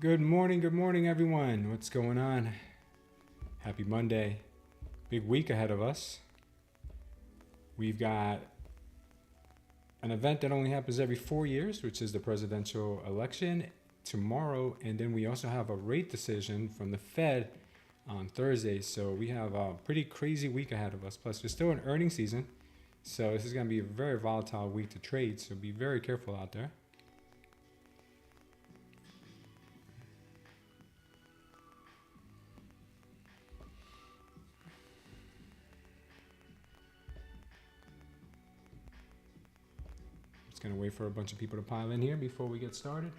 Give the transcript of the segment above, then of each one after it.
Good morning, everyone. What's going on? Happy Monday. Big week ahead of us. We've got an event that only happens every 4 years, which is the presidential election tomorrow. And then we also have a rate decision from the Fed on Thursday. So we have a pretty crazy week ahead of us. Plus, we're still in earnings season. So this is going to be a very volatile week to trade. So be very careful out there. Gonna wait for a bunch of people to pile in here before we get started.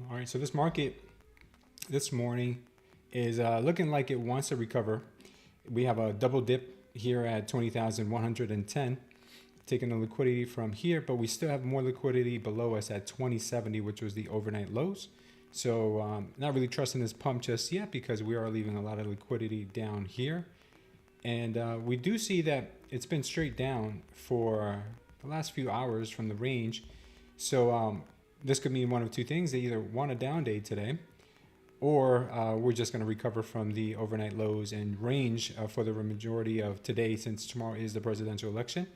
All right, so this market this morning is looking like it wants to recover. We have a double dip here at 20,110, taking the liquidity from here, but we still have more liquidity below us at 2070, which was the overnight lows. So not really trusting this pump just yet because we are leaving a lot of liquidity down here. And we do see that it's been straight down for the last few hours from the range. So this could mean one of two things. They either want a down day today, or we're just going to recover from the overnight lows and range for the majority of today, since tomorrow is the presidential election.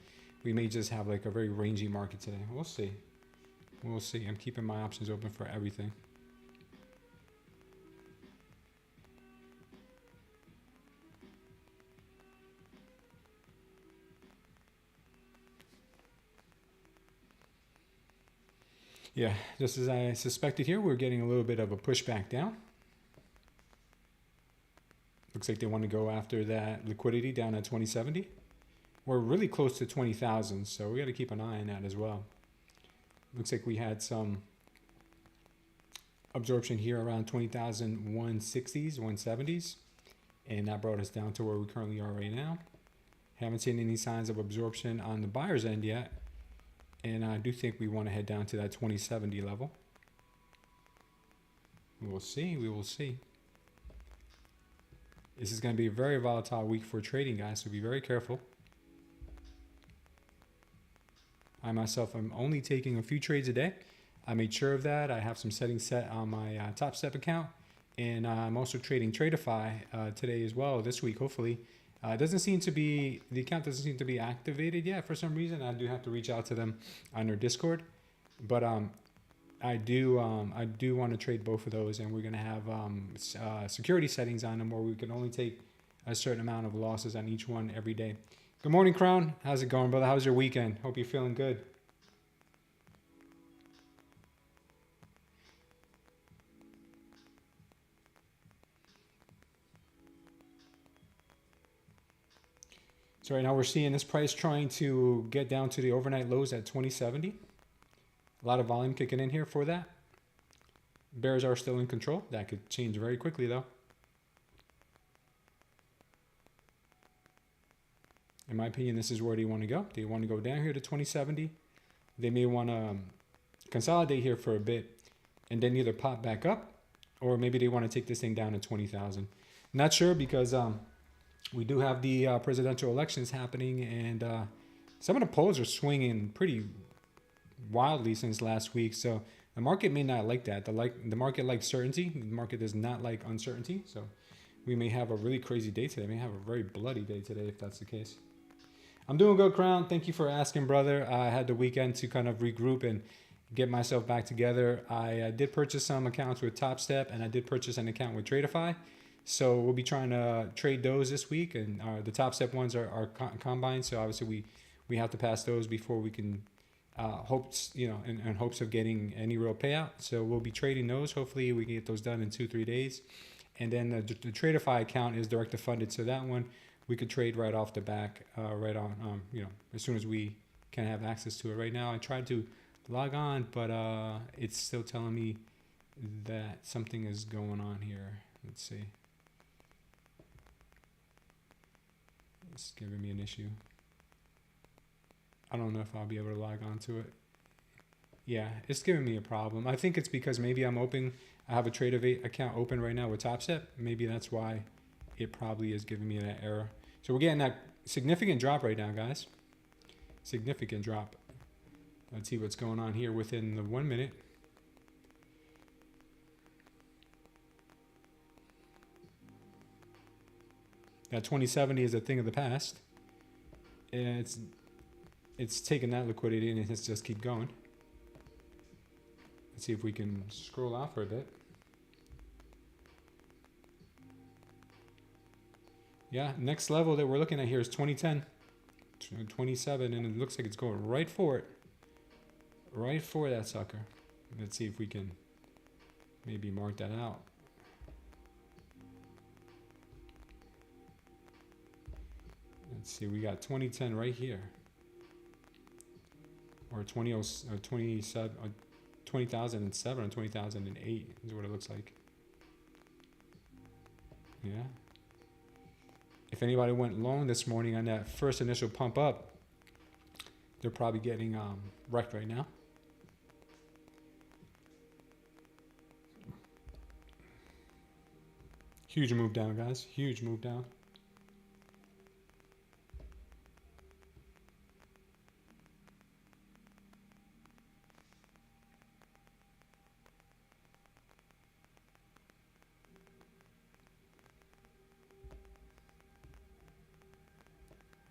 We may just have like a very rangy market today. We'll see. We'll see. I'm keeping my options open for everything. Yeah, just as I suspected here, we're getting a little bit of a pushback down. Looks like they want to go after that liquidity down at 2070. We're really close to 20,000, so we got to keep an eye on that as well. Looks like we had some absorption here around 20,160s, 170s, and that brought us down to where we currently are right now. Haven't seen any signs of absorption on the buyer's end yet, and I do think we want to head down to that 2070 level. We will see. We will see. This is going to be a very volatile week for trading, guys, so be very careful. I myself am only taking a few trades a day. I made sure of that. I have some settings set on my TopStep account, and I'm also trading Tradeify today as well, this week, hopefully. It doesn't seem to be, the account doesn't seem to be activated yet for some reason. I do have to reach out to them on their Discord, but I do want to trade both of those, and we're going to have security settings on them where we can only take a certain amount of losses on each one every day. Good morning, Crown. How's it going, brother? How's your weekend? Hope you're feeling good. So right now we're seeing this price trying to get down to the overnight lows at 2070. A lot of volume kicking in here for that. Bears are still in control. That could change very quickly though. In my opinion, this is where they want to go. They want to go down here to 2070. They may want to consolidate here for a bit and then either pop back up, or maybe they want to take this thing down to 20,000. Not sure, because we do have the presidential elections happening, and some of the polls are swinging pretty wildly since last week. So the market may not like that. The market likes certainty. The market does not like uncertainty. So we may have a really crazy day today. We may have a very bloody day today if that's the case. I'm doing good, Crown. Thank you for asking, brother. I had the weekend to kind of regroup and get myself back together. I did purchase some accounts with TopStep, and I did purchase an account with Tradeify. So we'll be trying to trade those this week, and the TopStep ones are combined. So obviously we have to pass those before we can hopes, you know, in hopes of getting any real payout. So we'll be trading those. Hopefully we can get those done in 2-3 days. And then the Tradeify account is direct to funded, so that one we could trade right off the back, right on, you know, as soon as we can have access to it. Right now, I tried to log on, but it's still telling me that something is going on here. Let's see. It's giving me an issue. I don't know if I'll be able to log on to it. Yeah, it's giving me a problem. I think it's because maybe I have a Tradeify account open right now with TopStep. Maybe that's why it probably is giving me that error. So we're getting that significant drop right now, guys. Significant drop. Let's see what's going on here within the 1 minute. That 2070 is a thing of the past. And it's taken that liquidity and it's just keep going. Let's see if we can scroll out for a bit. Yeah, next level that we're looking at here is 2010, 27, and it looks like it's going right for it. Right for that sucker. Let's see if we can maybe mark that out. Let's see, we got 2010 right here. Or 2007 or 2007 or 2008 is what it looks like. Yeah. If anybody went long this morning on that first initial pump up, they're probably getting wrecked right now. Huge move down, guys. Huge move down.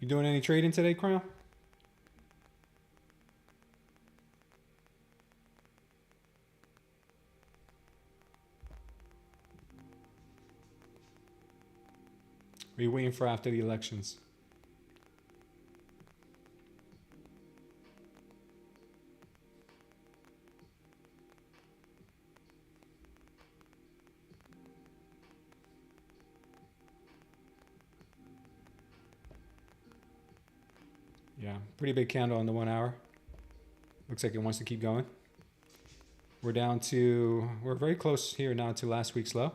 You doing any trading today, Crown? Or are you waiting for after the elections? Yeah, pretty big candle on the 1 hour. Looks like it wants to keep going. We're very close here now to last week's low.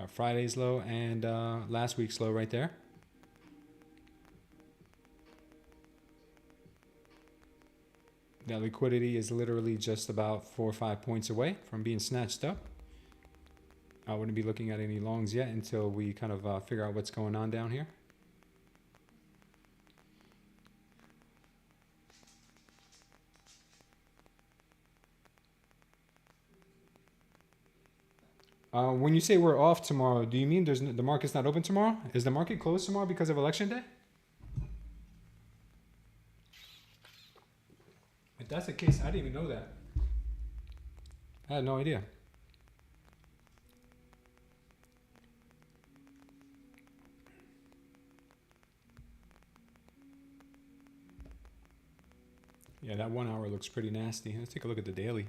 Friday's low and last week's low right there. That liquidity is literally just about 4 or 5 points away from being snatched up. I wouldn't be looking at any longs yet until we kind of figure out what's going on down here. When you say we're off tomorrow, do you mean the market's not open tomorrow? Is the market closed tomorrow because of election day? If that's the case, I didn't even know that. I had no idea. Yeah, that 1 hour looks pretty nasty. Let's take a look at the daily.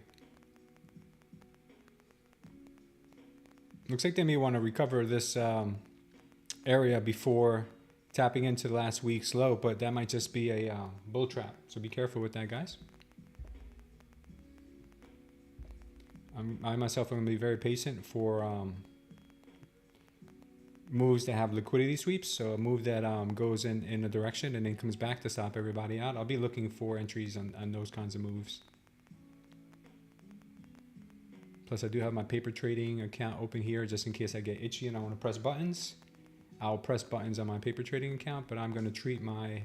Looks like they may want to recover this area before tapping into last week's low, but that might just be a bull trap. So be careful with that, guys. I myself am going to be very patient for moves that have liquidity sweeps. So a move that goes in a direction and then comes back to stop everybody out. I'll be looking for entries on those kinds of moves. Plus, I do have my paper trading account open here just in case I get itchy and I want to press buttons. I'll press buttons on my paper trading account, but I'm going to treat my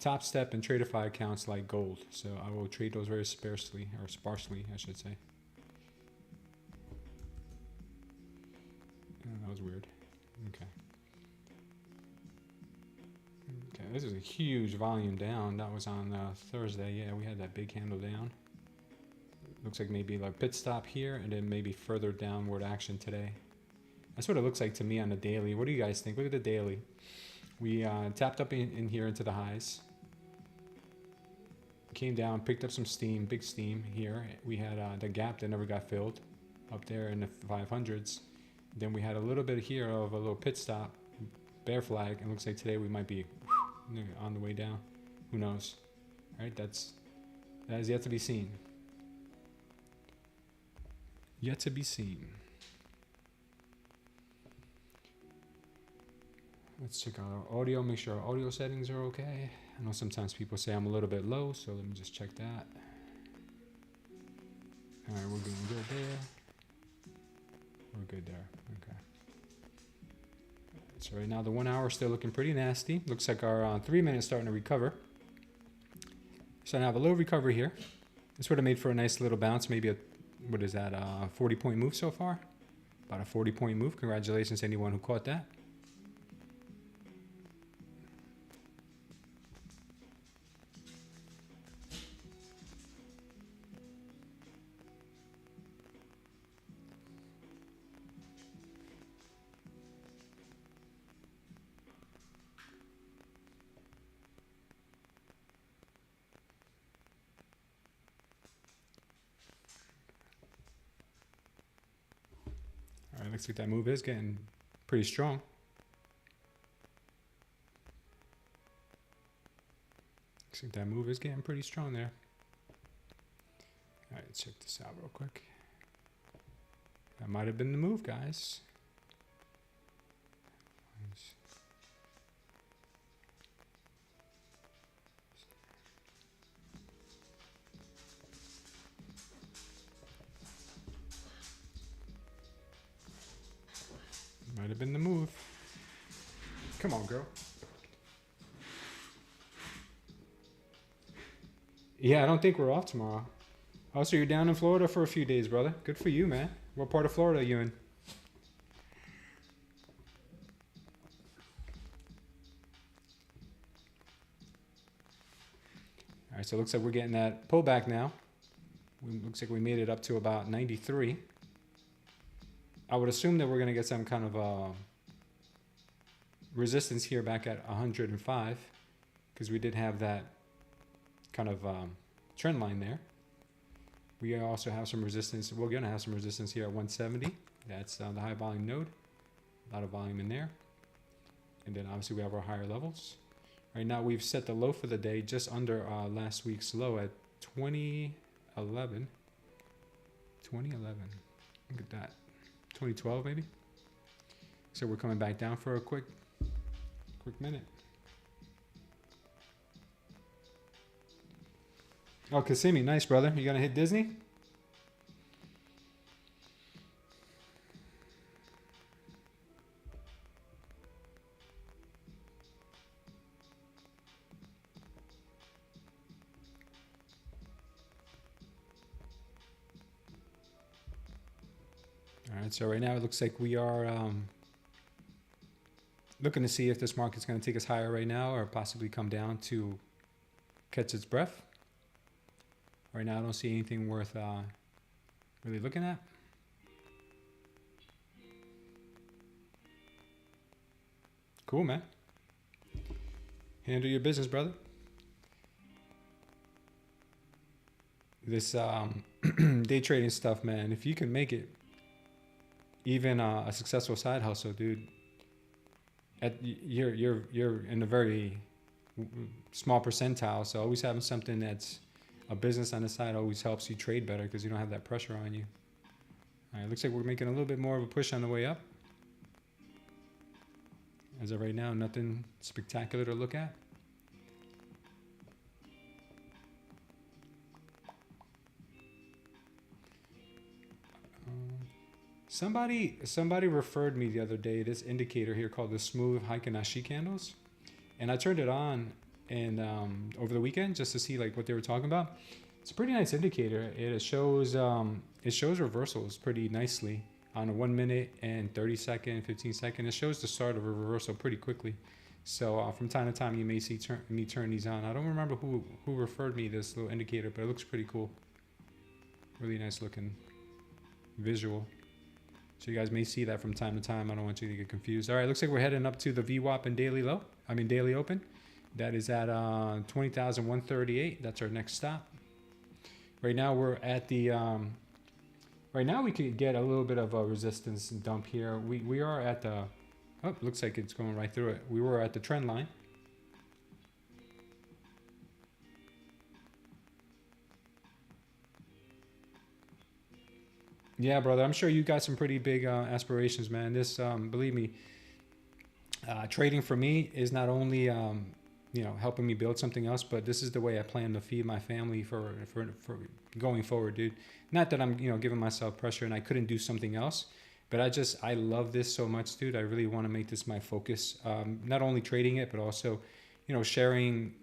TopStep and Tradeify accounts like gold. So I will trade those very sparsely, I should say. Oh, that was weird. Okay. Okay, this is a huge volume down. That was on Thursday. Yeah, we had that big candle down. Looks like maybe like pit stop here and then maybe further downward action today. That's what it looks like to me on the daily. What do you guys think? Look at the daily. We tapped up in here into the highs. Came down, picked up some steam, big steam here. We had the gap that never got filled up there in the 500s. Then we had a little bit here of a little pit stop, bear flag, and looks like today we might be on the way down. Who knows? All right, that is yet to be seen. Yet to be seen. Let's check out our audio, make sure our audio settings are okay. I know sometimes people say I'm a little bit low, so let me just check that. All right, we're doing good there. We're good there, okay. So right now the 1 hour is still looking pretty nasty. Looks like our 3 minutes starting to recover. So I have a little recovery here. This would have made for a nice little bounce, maybe what is that, 40-point move so far? About a 40-point move. Congratulations to anyone who caught that. All right, looks like that move is getting pretty strong. Looks like that move is getting pretty strong there. All right, let's check this out real quick. That might have been the move, guys. Might have been the move. Come on, girl. Yeah, I don't think we're off tomorrow. Oh, so you're down in Florida for a few days, brother. Good for you, man. What part of Florida are you in? All right, so it looks like we're getting that pullback now. Looks like we made it up to about 93. I would assume that we're going to get some kind of resistance here back at 105, because we did have that kind of trend line there. We also have some resistance. We're going to have some resistance here at 170. That's the high volume node. A lot of volume in there. And then obviously we have our higher levels. Right now we've set the low for the day just under last week's low at 2011. 2011. Look at that. 2012 maybe. So we're coming back down for a quick minute. Oh, Kissimmee, nice, brother. You gonna hit Disney? All right, so right now it looks like we are looking to see if this market's going to take us higher right now or possibly come down to catch its breath. Right now I don't see anything worth really looking at. Cool, man. Handle your business, brother. This day trading stuff, man, if you can make it even a successful side hustle, dude, you're in a very small percentile. So always having something that's a business on the side always helps you trade better because you don't have that pressure on you. All right, looks like we're making a little bit more of a push on the way up. As of right now, nothing spectacular to look at. Somebody referred me the other day this indicator here called the smooth Heikin-Ashi candles, and I turned it on and over the weekend just to see like what they were talking about. It's a pretty nice indicator. It shows reversals pretty nicely on a 1 minute and 30 second, 15 second. It shows the start of a reversal pretty quickly. So from time to time you may see me turn these on. I don't remember who referred me this little indicator, but it looks pretty cool. Really nice looking visual. So you guys may see that from time to time. I don't want you to get confused. All right, looks like we're heading up to the VWAP and daily open. That is at 20,138. That's our next stop. Right now we're at the right now we could get a little bit of a resistance dump here. We are at the looks like it's going right through it. We were at the trend line. Yeah, brother, I'm sure you got some pretty big aspirations, man. This, believe me, trading for me is not only, helping me build something else, but this is the way I plan to feed my family for going forward, dude. Not that I'm, giving myself pressure and I couldn't do something else, but I love this so much, dude. I really want to make this my focus. Not only trading it, but also, sharing,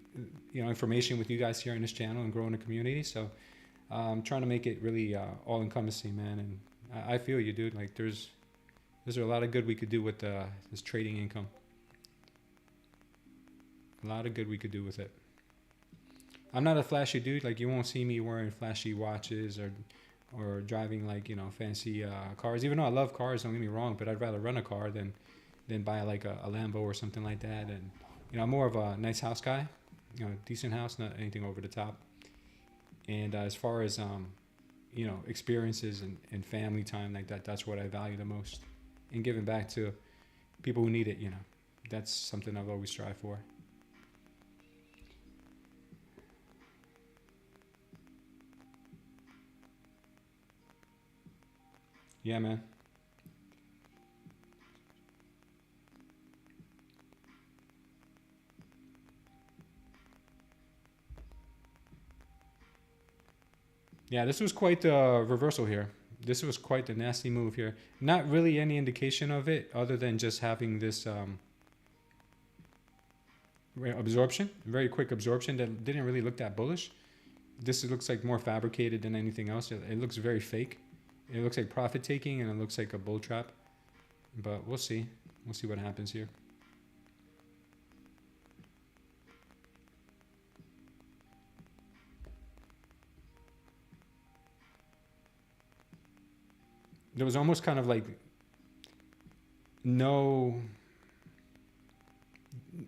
information with you guys here on this channel and growing the community. So, I'm trying to make it really all-encompassing, man, and I feel you, dude. Like there's a lot of good we could do with this trading income. A lot of good we could do with it. I'm not a flashy dude. Like you won't see me wearing flashy watches or driving like fancy cars. Even though I love cars, don't get me wrong, but I'd rather run a car than buy like a Lambo or something like that. And I'm more of a nice house guy. Decent house, not anything over the top. And as far as, experiences and family time like that, that's what I value the most. And giving back to people who need it, that's something I've always strived for. Yeah, man. Yeah, this was quite the reversal here. This was quite the nasty move here. Not really any indication of it other than just having this absorption, very quick absorption that didn't really look that bullish. This looks like more fabricated than anything else. It looks very fake. It looks like profit taking, and it looks like a bull trap. But we'll see. We'll see what happens here. There was almost kind of like no,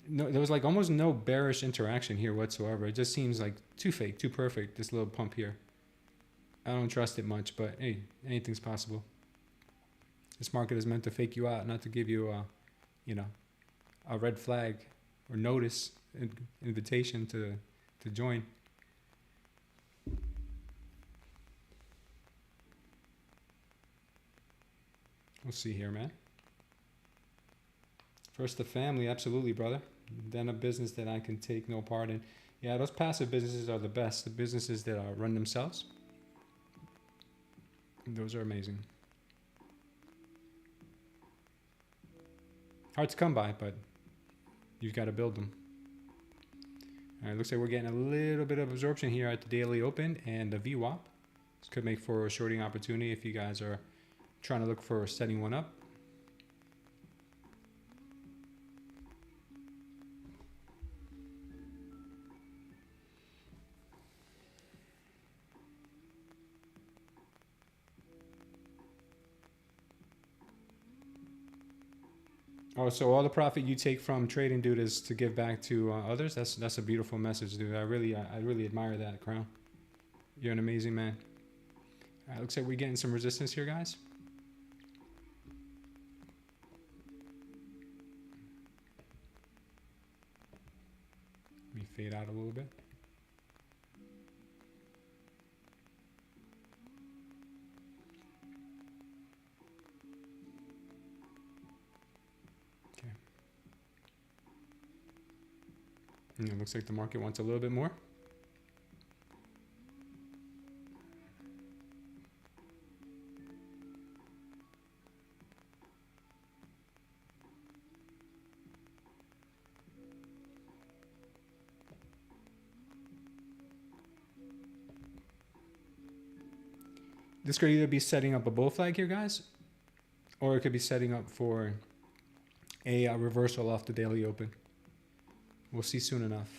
there was like almost no bearish interaction here whatsoever. It just seems like too fake, too perfect, this little pump here. I don't trust it much, but hey, anything's possible. This market is meant to fake you out, not to give you a, you know, a red flag or notice, invitation to join. We'll see here, man. First the family, absolutely, brother. Then a business that I can take no part in. Yeah, those passive businesses are the best. The businesses that run themselves. Those are amazing. Hard to come by, but you've got to build them. All right, looks like we're getting a little bit of absorption here at the daily open and the VWAP. This could make for a shorting opportunity if you guys are trying to look for setting one up. Oh, so all the profit you take from trading, dude, is to give back to others. That's a beautiful message, dude. I really admire that, Crown. You're an amazing man. All right, looks like we're getting some resistance here, guys. Let me fade out a little bit. And it looks like the market wants a little bit more. This could either be setting up a bull flag here, guys, or it could be setting up for a reversal off the daily open. We'll see soon enough.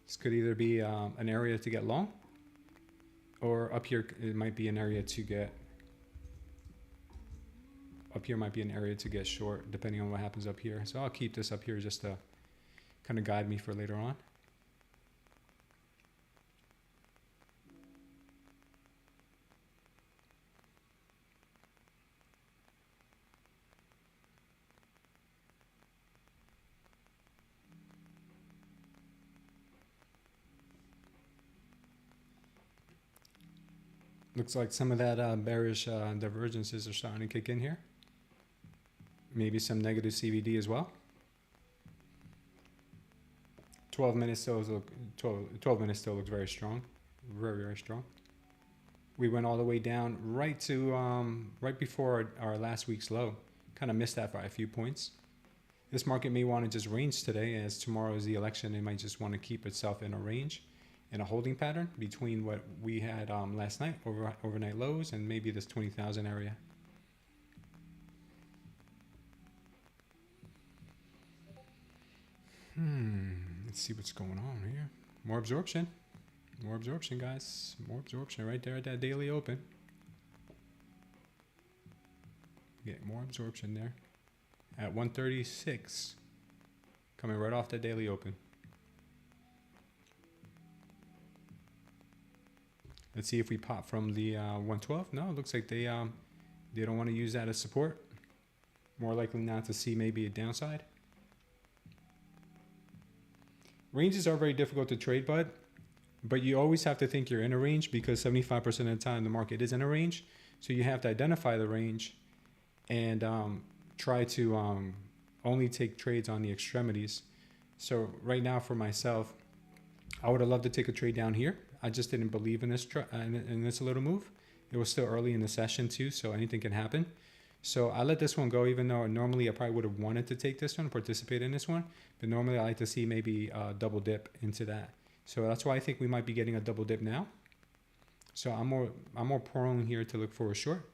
This could either be an area to get long, or up here it might be an area to get. Up here might be an area to get short, depending on what happens up here. So I'll keep this up here just to kind of guide me for later on. Looks like some of that bearish divergences are starting to kick in here. Maybe some negative CVD as well. 12 minutes still look 12 minutes still looks very strong, very strong. We went all the way down right to right before our last week's low. Kind of missed that by a few points. This market may want to just range today, as tomorrow is the election. It might just want to keep itself in a range, in a holding pattern between what we had last night, overnight lows, and maybe this 20,000 area. Let's see what's going on here. More absorption, guys. More absorption right there at that daily open. Get more absorption there at 136, coming right off that daily open. Let's see if we pop from the 112. No, it looks like they don't want to use that as support. More likely not to see maybe a downside. Ranges are very difficult to trade, but you always have to think you're in a range, because 75% of the time the market is in a range. So you have to identify the range and try to only take trades on the extremities. So right now for myself, I would have loved to take a trade down here. I just didn't believe in in this little move. It was still early in the session too, so anything can happen. So I let this one go, even though normally I probably would have wanted to take this one, participate in this one. But normally I like to see maybe a double dip into that. So that's why I think we might be getting a double dip now. So I'm more prone here to look for a short,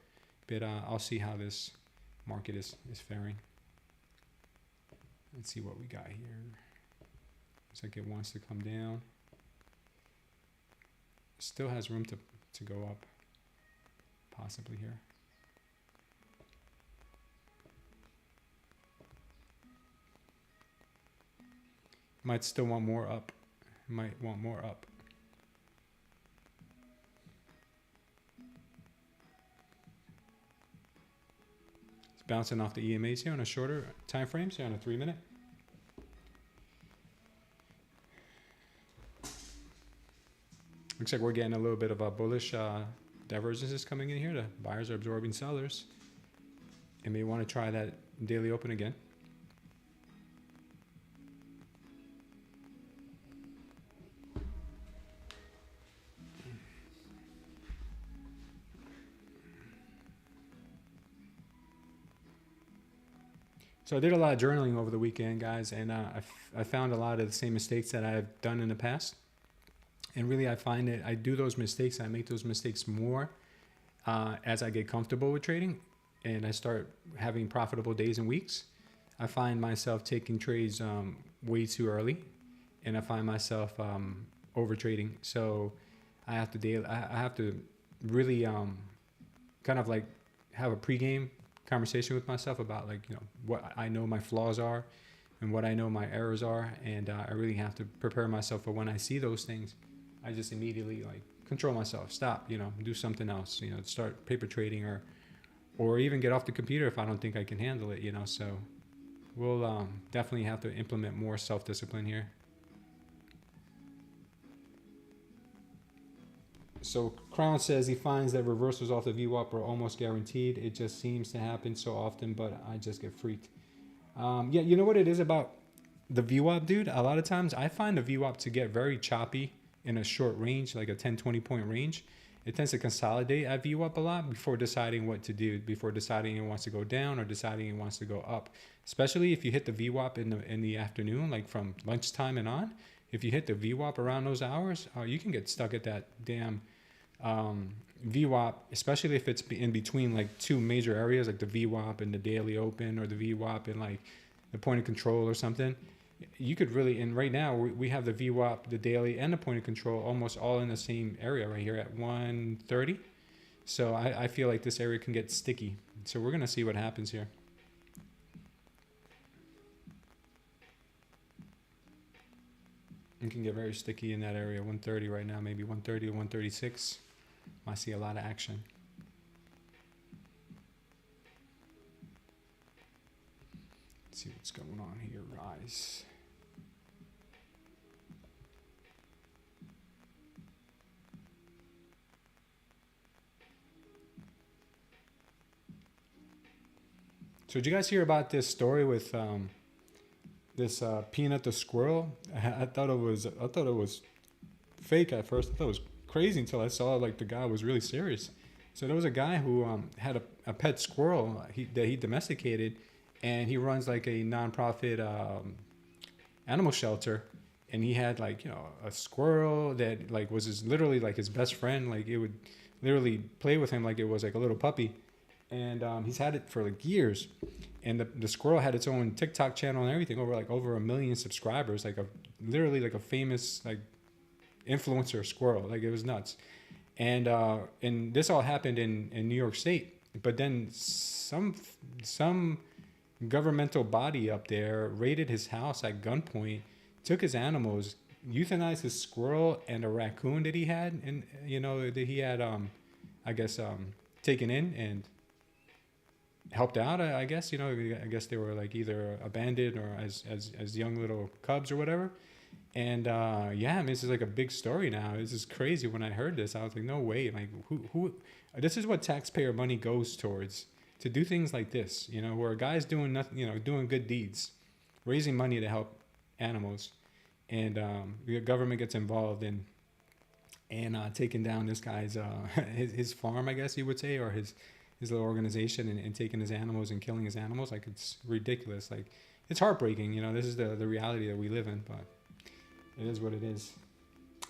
but I'll see how this market is faring. Let's see what we got here. Looks like it wants to come down. Still has room to go up, possibly here. Might still want more up. Might want more up. It's bouncing off the EMAs here on a shorter time frame, so on a 3-minute. Looks like we're getting a little bit of a bullish divergences coming in here. The buyers are absorbing sellers. And may want to try that daily open again. So I did a lot of journaling over the weekend, guys, and I found a lot of the same mistakes that I've done in the past. And really, I find that I do those mistakes. I make those mistakes more as I get comfortable with trading and I start having profitable days and weeks. I find myself taking trades way too early, and I find myself over trading. So I have to really kind of like have a pregame conversation with myself about, like, you know, what I know my flaws are and what I know my errors are, and I really have to prepare myself for when I see those things. I just immediately like control myself, stop, you know, do something else, you know, start paper trading or even get off the computer if I don't think I can handle it, you know. So we'll definitely have to implement more self-discipline here. So Crown says he finds that reversals off the VWAP are almost guaranteed. It just seems to happen so often, but I just get freaked. Yeah, you know what it is about the VWAP, dude? A lot of times I find the VWAP to get very choppy in a short range, like a 10-20 point range. It tends to consolidate at VWAP a lot before deciding what to do, before deciding it wants to go down or deciding it wants to go up. Especially if you hit the VWAP in the afternoon, like from lunchtime and on. If you hit the VWAP around those hours, you can get stuck at that damn VWAP, especially if it's in between like two major areas, like the VWAP and the daily open, or the VWAP and like the point of control or something. You could really, and right now we have the VWAP, the daily, and the point of control almost all in the same area right here at 130. So I feel like this area can get sticky. So we're going to see what happens here. It can get very sticky in that area, 130 right now, maybe 130 to 136. Might see a lot of action. Let's see what's going on here, guys. So did you guys hear about this story with this Peanut the squirrel? I thought it was fake at first. I thought it was crazy until I saw like the guy was really serious. So there was a guy who had a pet squirrel that he domesticated, and he runs like a nonprofit animal shelter. And he had, like, you know, a squirrel that like was literally like his best friend. Like it would literally play with him like it was like a little puppy. And he's had it for like years. And the squirrel had its own TikTok channel and everything, over 1 million subscribers, like literally like a famous like influencer squirrel. Like it was nuts. And this all happened in New York State. But then some governmental body up there raided his house at gunpoint, took his animals, euthanized his squirrel and a raccoon that he had, and that he had I guess taken in and helped out, I guess. I guess they were like either abandoned or as young little cubs or whatever. And yeah, I mean, this is like a big story now. This is crazy. When I heard this, I was like, no way. Like, who this is what taxpayer money goes towards, to do things like this, where a guy's doing nothing, doing good deeds, raising money to help animals. and the government gets involved and taking down this guy's his farm, I guess you would say, or his little organization, and taking his animals and killing his animals. Like, it's ridiculous. Like, it's heartbreaking. You know, this is the reality that we live in, but it is what it is. I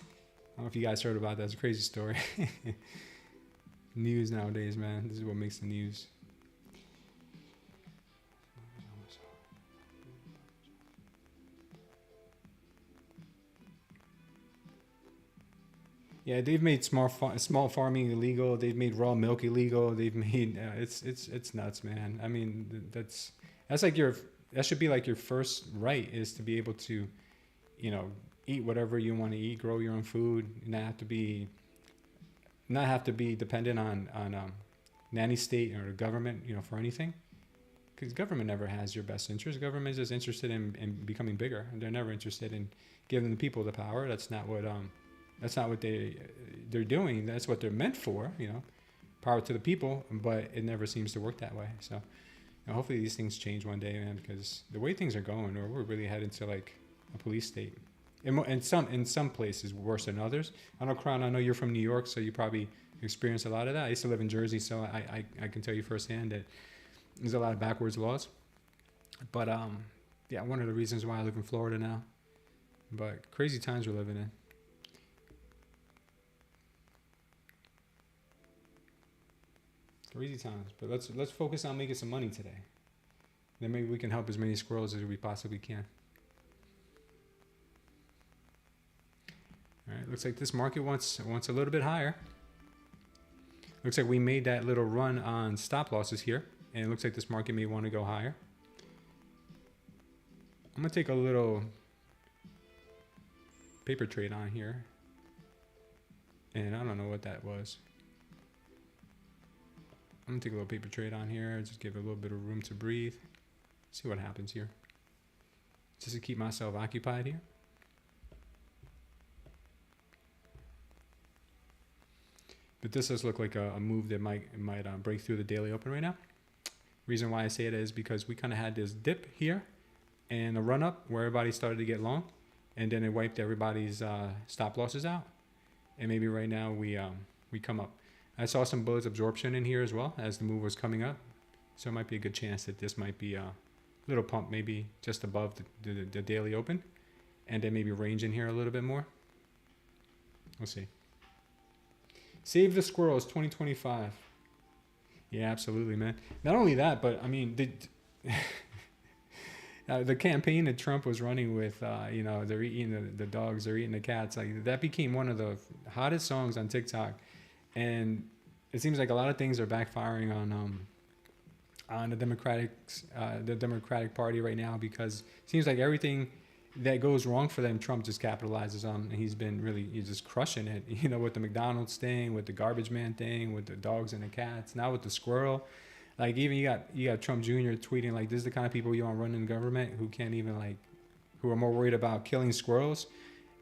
don't know if you guys heard about that. It's a crazy story. News nowadays, man. This is what makes the news. Yeah, they've made small farming illegal. They've made raw milk illegal. They've made it's nuts, man. I mean, that's like that should be like your first right, is to be able to, you know, eat whatever you want to eat, grow your own food, not have to be dependent on nanny state or the government, you know, for anything. Because government never has your best interest. Government is just interested in becoming bigger. They're never interested in giving the people the power. That's not what they're doing. That's what they're meant for, you know, power to the people. But it never seems to work that way. So, you know, hopefully these things change one day, man. Because the way things are going, we're really headed to like a police state. In some places worse than others. I know, Crown, I know you're from New York, so you probably experienced a lot of that. I used to live in Jersey, so I can tell you firsthand that there's a lot of backwards laws. But yeah, one of the reasons why I live in Florida now. But crazy times we're living in. Crazy times. But let's focus on making some money today. Then maybe we can help as many squirrels as we possibly can. All right, looks like this market wants a little bit higher. Looks like we made that little run on stop losses here, and it looks like this market may want to go higher. I'm gonna take a little paper trade on here, and I don't know what that was. I'm gonna take a little paper trade on here, just give it a little bit of room to breathe. See what happens here. Just to keep myself occupied here. But this does look like a move that might break through the daily open right now. Reason why I say it is because we kind of had this dip here and a run up where everybody started to get long, and then it wiped everybody's stop losses out. And maybe right now we come up. I saw some bullish absorption in here as well as the move was coming up, so it might be a good chance that this might be a little pump, maybe just above the daily open, and then maybe range in here a little bit more. We'll see. Save the squirrels 2025. Yeah, absolutely, man. Not only that, but I mean, the campaign that Trump was running with, you know, they're eating the dogs, they're eating the cats. Like, that became one of the hottest songs on TikTok, and it seems like a lot of things are backfiring on the Democratic Party right now, because it seems like everything that goes wrong for them, Trump just capitalizes on, and he's just crushing it, you know, with the McDonald's thing, with the garbage man thing, with the dogs and the cats, now with the squirrel. Like, even you got Trump Jr. tweeting like, this is the kind of people you want running government, who can't even, like, who are more worried about killing squirrels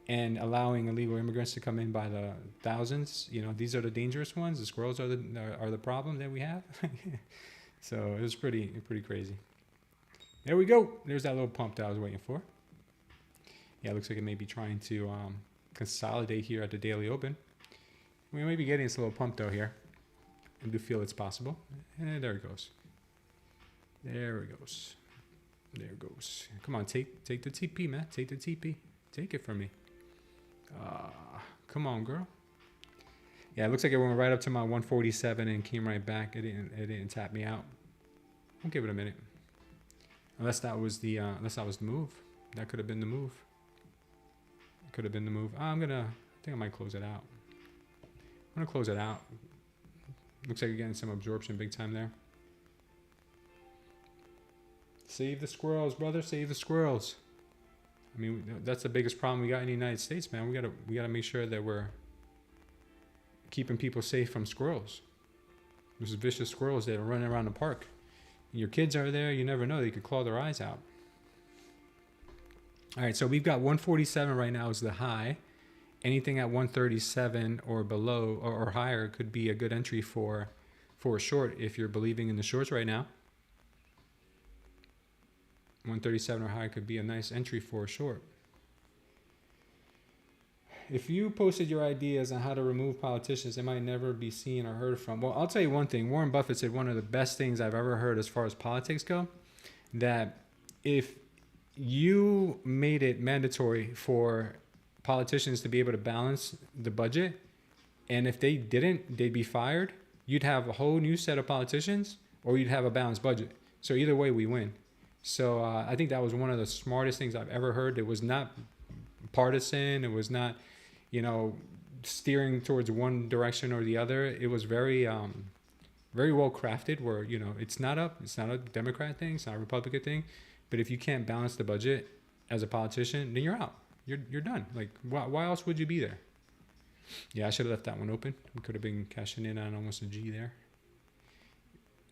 and allowing illegal immigrants to come in by the thousands. You know, these are the dangerous ones. The squirrels are the problem that we have. So it was pretty crazy. There we go. There's that little pump that I was waiting for. Yeah, it looks like it may be trying to consolidate here at the daily open. We may be getting this little pump though here. I do feel it's possible. And there it goes. There it goes. There it goes. Come on, take the TP, man. Take the TP. Take it from me. Come on, girl. Yeah, it looks like it went right up to my 147 and came right back. It didn't tap me out. I'll give it a minute. Unless that was the move. That could have been the move. Could have been the move. I think I might close it out. I'm gonna close it out. Looks like you're getting some absorption big time there. Save the squirrels, brother. Save the squirrels. I mean, that's the biggest problem we got in the United States, man. We gotta make sure that we're keeping people safe from squirrels. There's vicious squirrels that are running around the park. Your kids are there. You never know. They could claw their eyes out. All right, so we've got 147 right now is the high. Anything at 137 or below or higher could be a good entry for a short if you're believing in the shorts right now. 137 or higher could be a nice entry for a short. if you posted your ideas on how to remove politicians, they might never be seen or heard from. Well, I'll tell you one thing. Warren Buffett said one of the best things I've ever heard as far as politics go, that if you made it mandatory for politicians to be able to balance the budget, and if they didn't, they'd be fired, you'd have a whole new set of politicians, or you'd have a balanced budget. So either way, we win. So I think that was one of the smartest things I've ever heard. It was not partisan. It was not, steering towards one direction or the other. It was very well crafted, where it's not a Democrat thing, it's not a Republican thing, but if you can't balance the budget as a politician, then you're out. You're done. Like, why else would you be there? Yeah, I should have left that one open. We could have been cashing in on almost a G there.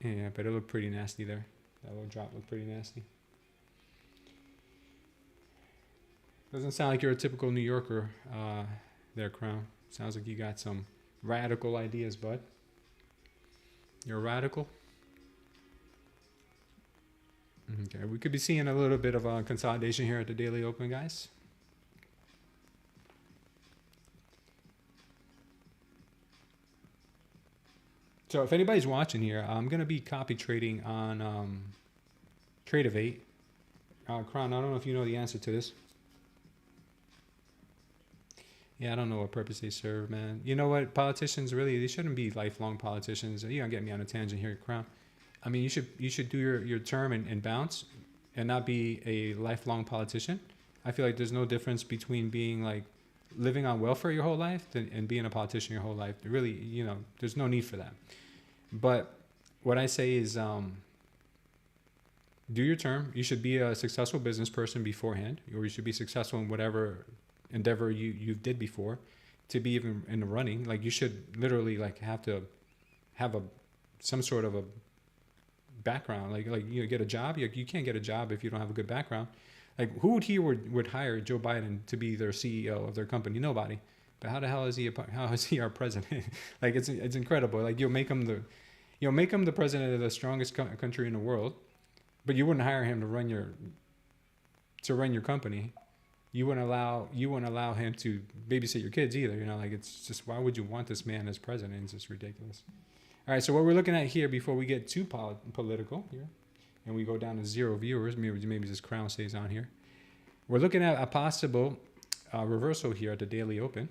Yeah, but it looked pretty nasty there. That little drop looked pretty nasty. Doesn't sound like you're a typical New Yorker there, Crown. Sounds like you got some radical ideas, bud. You're a radical. Okay, we could be seeing a little bit of a consolidation here at the daily open, guys. So if anybody's watching here, I'm going to be copy trading on Tradeify. Crown, I don't know if you know the answer to this. Yeah, I don't know what purpose they serve, man. You know what? Politicians, really, they shouldn't be lifelong politicians. You're going to get me on a tangent here, Crown. I mean, you should do your term and bounce and not be a lifelong politician. I feel like there's no difference between being like living on welfare your whole life and being a politician your whole life. Really, there's no need for that. But what I say is do your term. You should be a successful business person beforehand, or you should be successful in whatever endeavor you did before to be even in the running. Like, you should literally like have to have some sort of a background, like get a job. You can't get a job if you don't have a good background. Like, who would hire Joe Biden to be their CEO of their company? Nobody. But how the hell is he our president? Like, it's incredible. Like, you'll make him the president of the strongest country in the world, but you wouldn't hire him to run your company. You wouldn't allow him to babysit your kids either. Like, it's just, why would you want this man as president? It's just ridiculous. All right, so what we're looking at here, before we get too political here, and we go down to 0 viewers, maybe this Crown stays on here, we're looking at a possible reversal here at the daily open.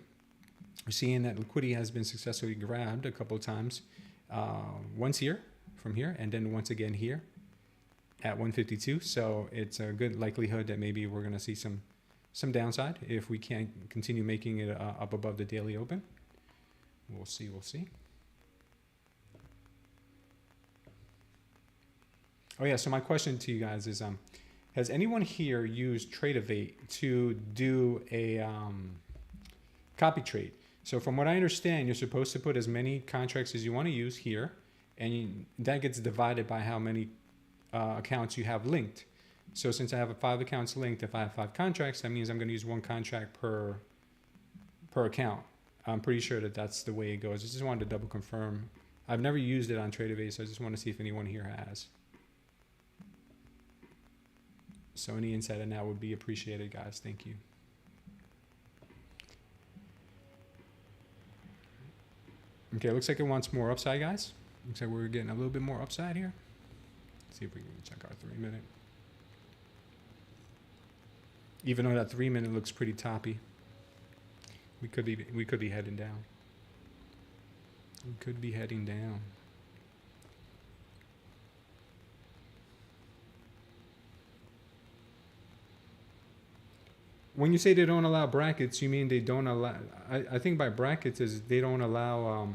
We're seeing that liquidity has been successfully grabbed a couple of times, once here, from here, and then once again here at 152. So it's a good likelihood that maybe we're going to see some downside if we can't continue making it up above the daily open. We'll see. Oh yeah, so my question to you guys is, has anyone here used Tradeify to do a copy trade? So from what I understand, you're supposed to put as many contracts as you want to use here, and that gets divided by how many accounts you have linked. So since I have 5 accounts linked, if I have 5 contracts, that means I'm going to use 1 contract per account. I'm pretty sure that's the way it goes. I just wanted to double confirm. I've never used it on Tradeify, so I just want to see if anyone here has. So any insight on that would be appreciated, guys. Thank you. Okay, looks like it wants more upside, guys. Looks like we're getting a little bit more upside here. Let's see if we can check our 3-minute. Even though that 3-minute looks pretty toppy, we could be heading down. We could be heading down. When you say they don't allow brackets, you mean they don't allow, I think by brackets is they don't allow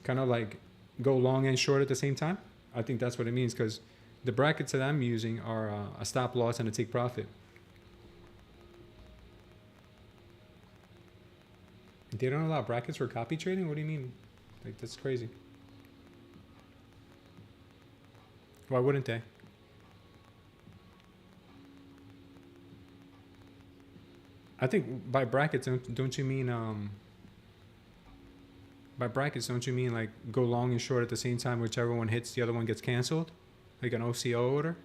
kind of like go long and short at the same time. I think that's what it means, because the brackets that I'm using are a stop loss and a take profit. They don't allow brackets for copy trading? What do you mean? Like, that's crazy. Why wouldn't they? I think by brackets, don't you mean by brackets, don't you mean like go long and short at the same time, whichever one hits, the other one gets canceled? Like an OCO order?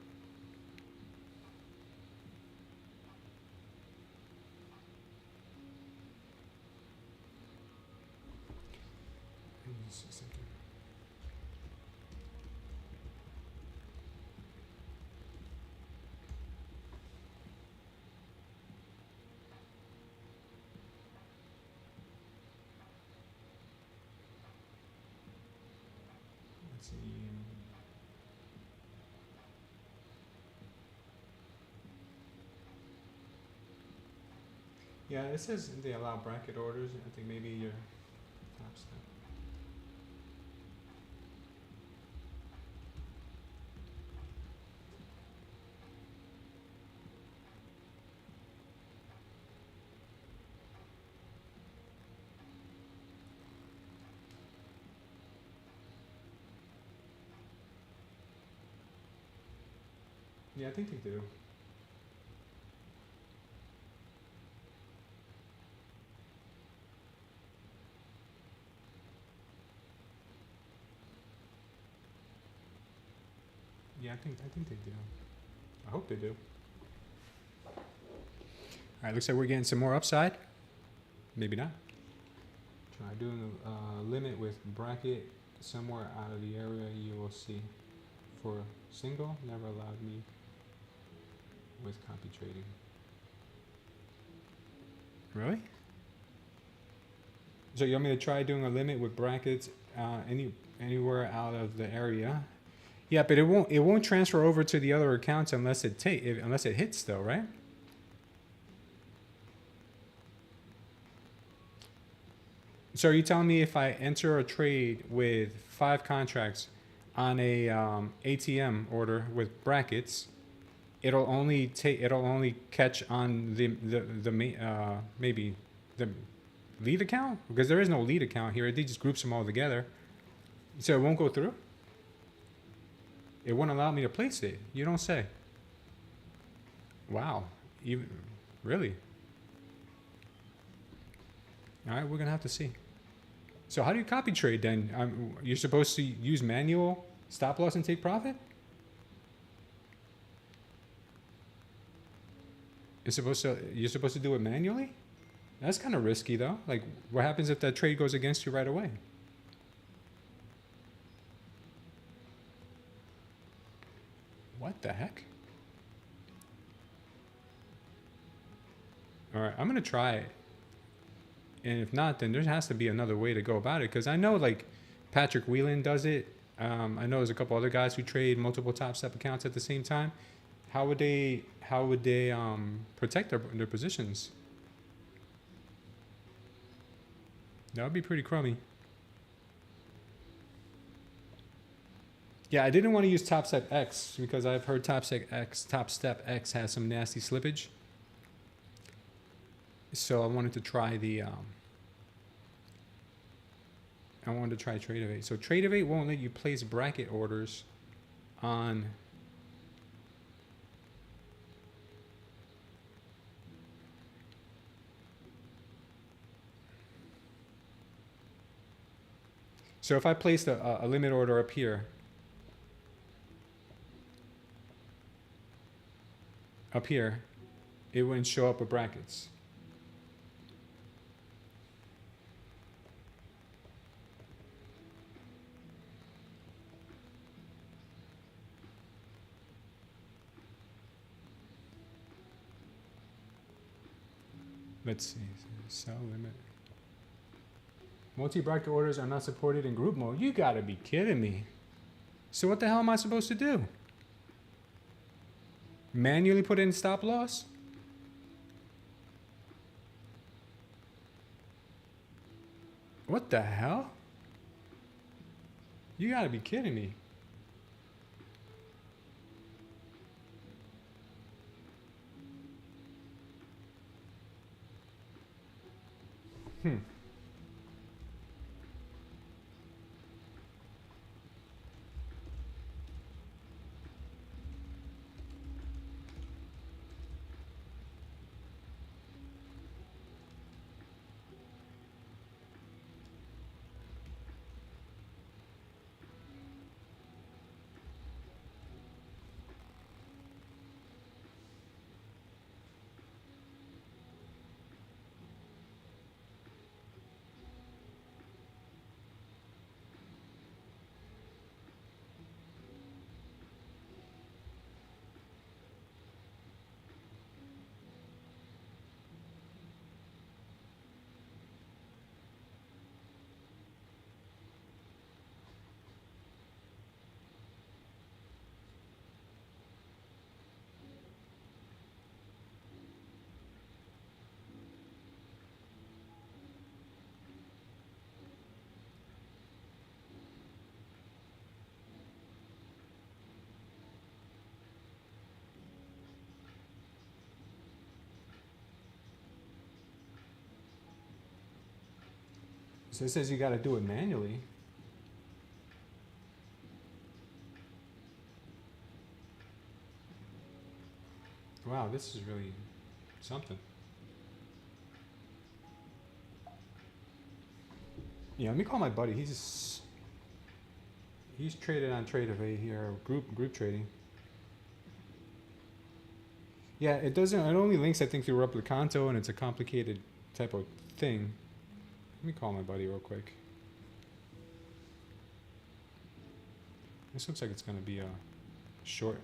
Just a second. Let's see. Yeah, it says they allow bracket orders. I think maybe your TopStep. Yeah, I think they do. Yeah, I think they do. I hope they do. All right, looks like we're getting some more upside. Maybe not. Try doing a limit with bracket somewhere out of the area you will see. For single, never allowed me with copy trading. Really? So you want me to try doing a limit with brackets anywhere out of the area? Yeah, but it won't transfer over to the other accounts unless it hits though, right? So are you telling me if I enter a trade with 5 contracts on a ATM order with brackets, it'll only catch on maybe the lead account, because there is no lead account here. They just groups them all together, so it won't go through. It won't allow me to place it. You don't say. Wow. Even really? All right, we're gonna have to see. So how do you copy trade then? You're supposed to use manual stop loss and take profit? You're supposed to do it manually? That's kind of risky though. Like, what happens if that trade goes against you right away? What the heck? All right, I'm gonna try it. And if not, then there has to be another way to go about it. Because I know like Patrick Whelan does it. I know there's a couple other guys who trade multiple TopStep accounts at the same time. How would they protect their positions? That would be pretty crummy. Yeah, I didn't want to use TopStep X because I've heard TopStep X has some nasty slippage. So I wanted to try Tradeify. So Tradeify won't let you place bracket orders on so if I placed a limit order up here, it wouldn't show up with brackets. Let's see, sell limit. Multi-bracket orders are not supported in group mode. You gotta be kidding me. So what the hell am I supposed to do? Manually put in stop loss? What the hell? You gotta be kidding me. So it says you got to do it manually. Wow, this is really something. Yeah, let me call my buddy. He's traded on Tradeify here, group trading. Yeah, it doesn't. It only links I think through Replicanto, and it's a complicated type of thing. Let me call my buddy real quick. This looks like it's gonna be a short.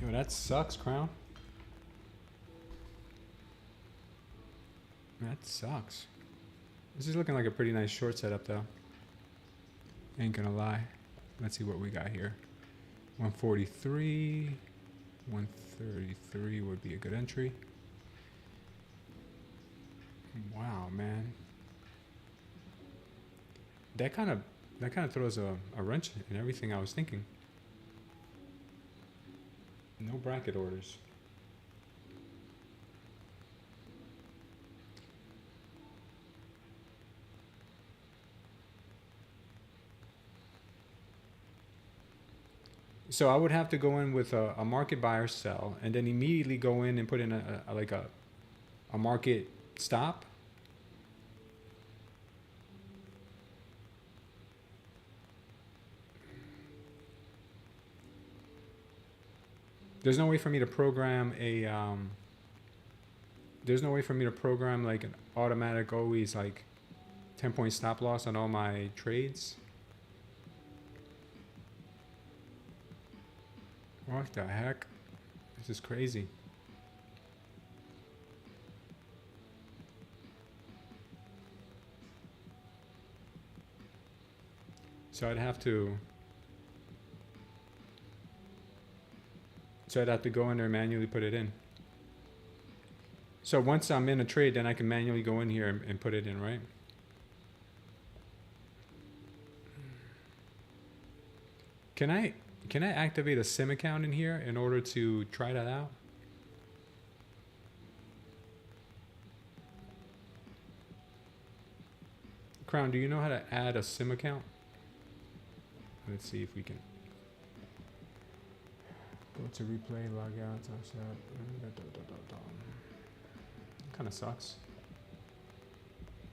Yo, that sucks, Crown. That sucks. This is looking like a pretty nice short setup though. Ain't gonna lie. Let's see what we got here. 143, 133 would be a good entry. Wow, man. That kind of throws a wrench in everything I was thinking. No bracket orders. So I would have to go in with a market buy or sell, and then immediately go in and put in a market stop. There's no way for me to program a there's no way for me to program like an automatic always like 10-point stop loss on all my trades. What the heck? This is crazy. So I'd have to go in there and manually put it in. So once I'm in a trade, then I can manually go in here and put it in, right? Can I activate a SIM account in here in order to try that out? Crown, do you know how to add a SIM account? Let's see if we can. Go to replay, log out, TopStep. Kind of sucks.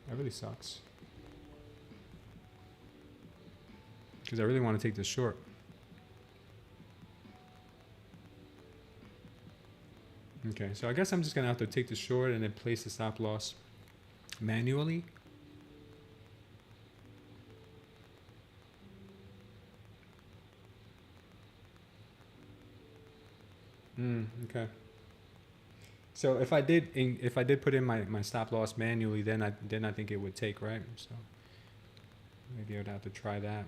That really sucks. Because I really want to take this short. Okay, so I guess I'm just going to have to take the short and then place the stop loss manually. Okay. So if I did put in my stop loss manually, then I think it would take, right? So maybe I would have to try that.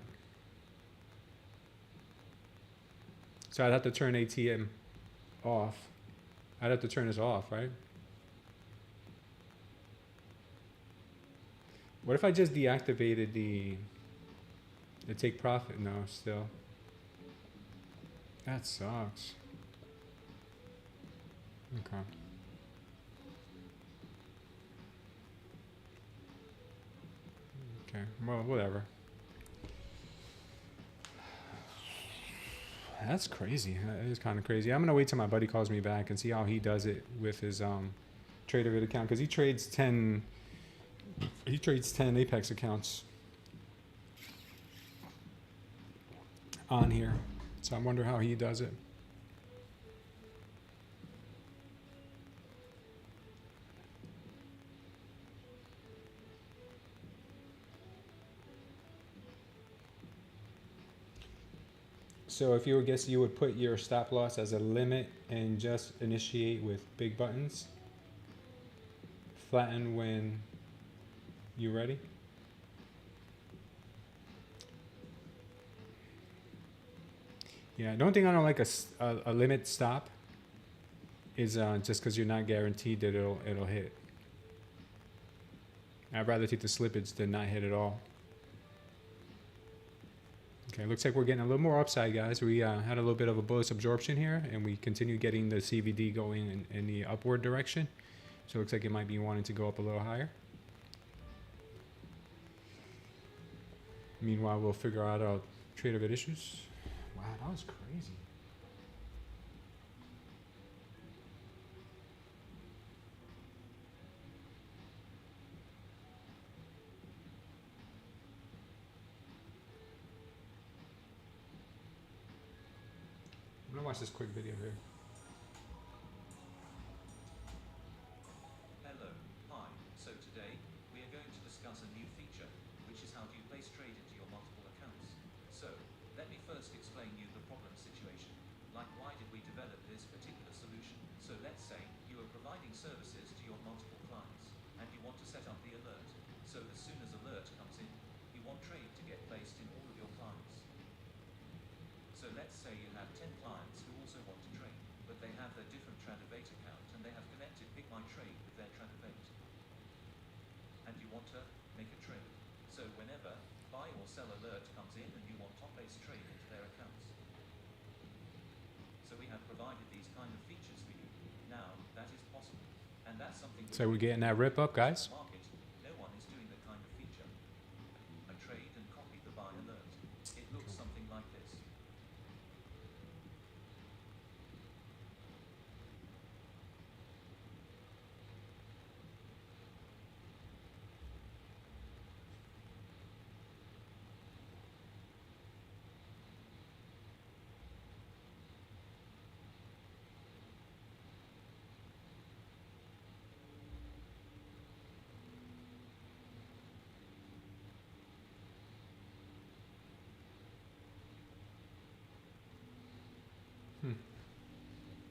So I'd have to turn ATM off. I'd have to turn this off, right? What if I just deactivated the take profit? No, still. That sucks. Okay. Okay, well, whatever. That's crazy. That is kind of crazy. I'm gonna wait till my buddy calls me back and see how he does it with his Tradeify account, because he trades 10 Apex accounts on here. So I wonder how he does it. So if you were guessing, you would put your stop loss as a limit and just initiate with big buttons. Flatten when you're ready. Yeah, the only thing I don't like a limit stop is just because you're not guaranteed that it'll hit. I'd rather take the slippage than not hit at all. Okay, looks like we're getting a little more upside, guys. We had a little bit of a bullish absorption here, and we continue getting the CVD going in the upward direction. So it looks like it might be wanting to go up a little higher. Meanwhile, we'll figure out our trade of it issues. Wow, that was crazy. I'm gonna watch this quick video here. Hello, hi. So today we are going to discuss a new feature, which is how do you place trade into your multiple accounts. So let me first explain you the problem situation. Like, why did we develop this particular solution? So let's say you are providing services to your multiple clients and you want to set up the alert. So as soon as alert comes in, you want trade to get placed in all of your clients. So let's say you have 10 clients who also want to trade, but they have their different Tradeify account and they have connected Pick My Trade with their Tradeify. And you want to make a trade. So whenever buy or sell alert comes in and you want top-based trade into their accounts. So we have provided these kind of features for you. Now that is possible. And that's something. So we're getting that rip up, guys. Market, no one is doing the kind of feature. I trade and copy the buy alert. It looks something like this.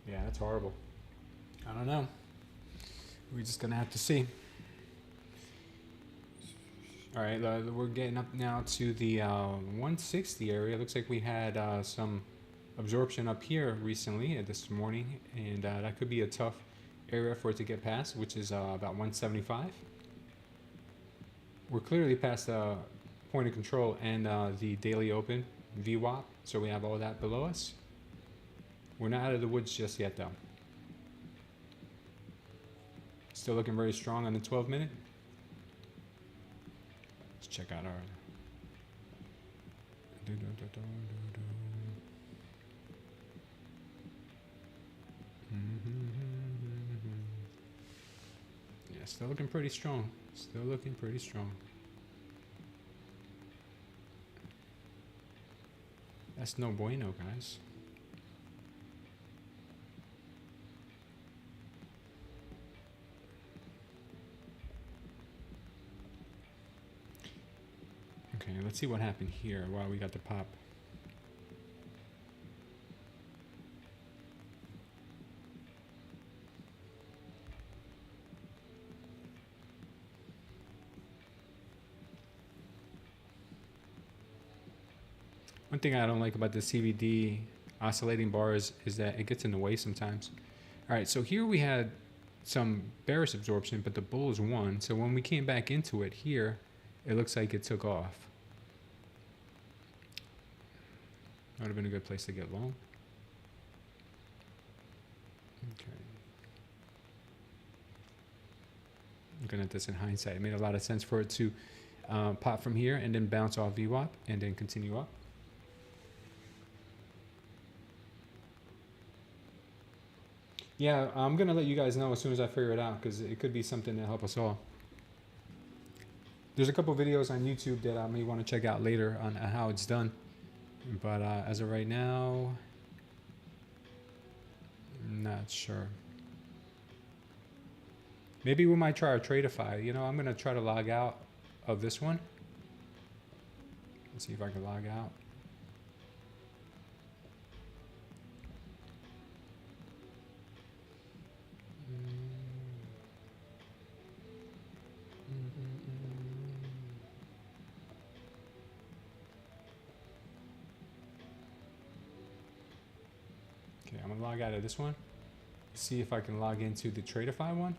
Yeah, that's horrible. I don't know. We're just gonna have to see. All right, we're getting up now to the 160 area. Looks like we had some absorption up here recently this morning, and that could be a tough area for it to get past, which is about 175. We're clearly past the point of control and the daily open VWAP, so we have all that below us. We're not out of the woods just yet, though. Still looking very strong on the 12-minute. Let's check out our... Yeah, still looking pretty strong. Still looking pretty strong. That's no bueno, guys. Okay, let's see what happened here while we got the pop. One thing I don't like about the CVD oscillating bars is that it gets in the way sometimes. All right, so here we had some bearish absorption, but the bulls won. So when we came back into it here, it looks like it took off. That would have been a good place to get long. Okay. Looking at this in hindsight, it made a lot of sense for it to pop from here and then bounce off VWAP and then continue up. Yeah, I'm going to let you guys know as soon as I figure it out, because it could be something to help us all. There's a couple videos on YouTube that I may want to check out later on how it's done. But as of right now, I'm not sure. Maybe we might try our Tradeify. You know, I'm going to try to log out of this one. Let's see if I can log out. Okay, I'm gonna log out of this one. See if I can log into the Tradeify one.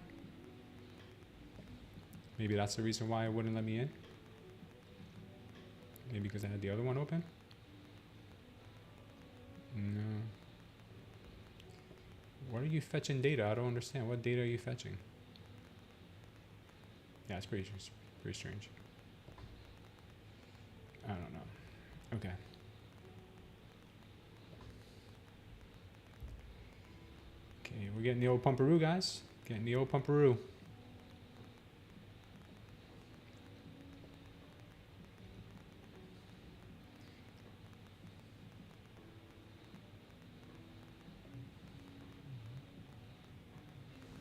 Maybe that's the reason why it wouldn't let me in. Maybe because I had the other one open. No. What are you fetching data? I don't understand. What data are you fetching? Yeah, it's pretty strange. I don't know. Okay. Okay, we're getting the old pumperoo, guys. Getting the old pumperoo.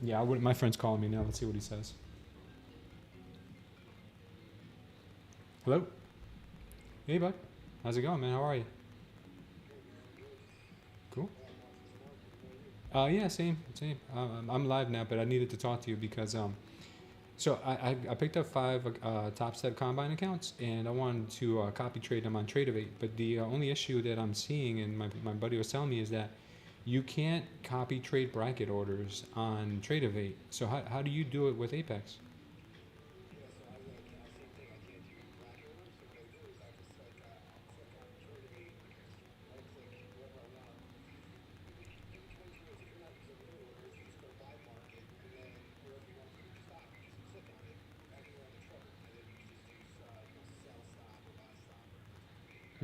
Yeah, my friend's calling me now. Let's see what he says. Hello? Hey, bud. How's it going, man? How are you? Cool. Yeah, same. I'm live now, but I needed to talk to you because so I picked up 5 TopStep combine accounts, and I wanted to copy trade them on Tradeify. But the only issue that I'm seeing, and my buddy was telling me, is that you can't copy trade bracket orders on Tradeify. So how do you do it with Apex?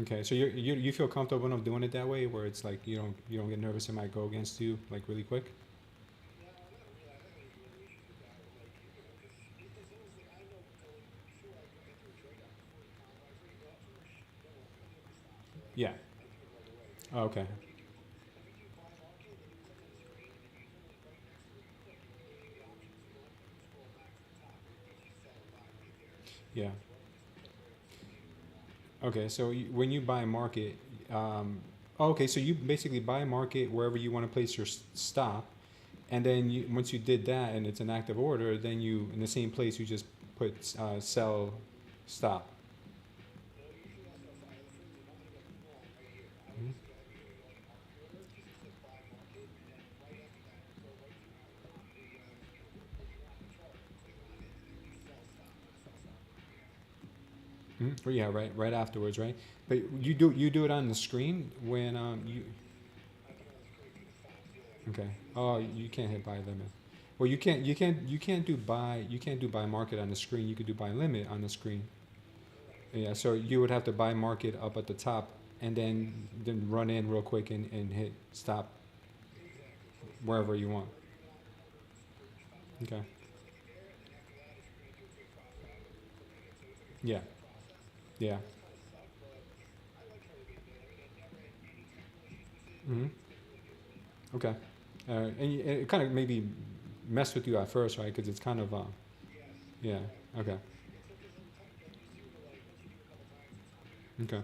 Okay, so you feel comfortable enough doing it that way, where it's like you don't get nervous it might go against you like really quick. Yeah. Oh, okay. Yeah. Okay, so when you buy market, okay, so you basically buy market wherever you want to place your stop, and then once you did that and it's an active order, then you in the same place you just put sell stop. Mhm. Oh, yeah, right afterwards, right? But you do it on the screen when you okay. Oh, you can't hit buy limit. Well, you can't do buy market on the screen. You could do buy limit on the screen. Yeah, so you would have to buy market up at the top and then run in real quick and hit stop wherever you want. Okay. Yeah. Yeah. Hmm. Okay. And it kind of maybe messed with you at first, right? Because it's kind of yeah. Okay. Okay.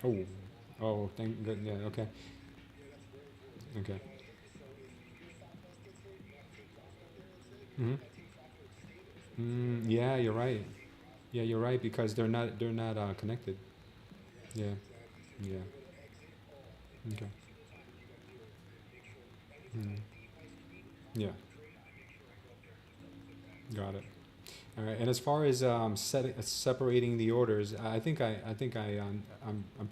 Oh. Oh, thank good. Yeah. Okay. Okay. Hmm. Yeah, you're right. Yeah, you're right because they're not connected. Yeah. Yeah. Okay. Mm. Yeah. Got it. All right. And as far as separating the orders, I'm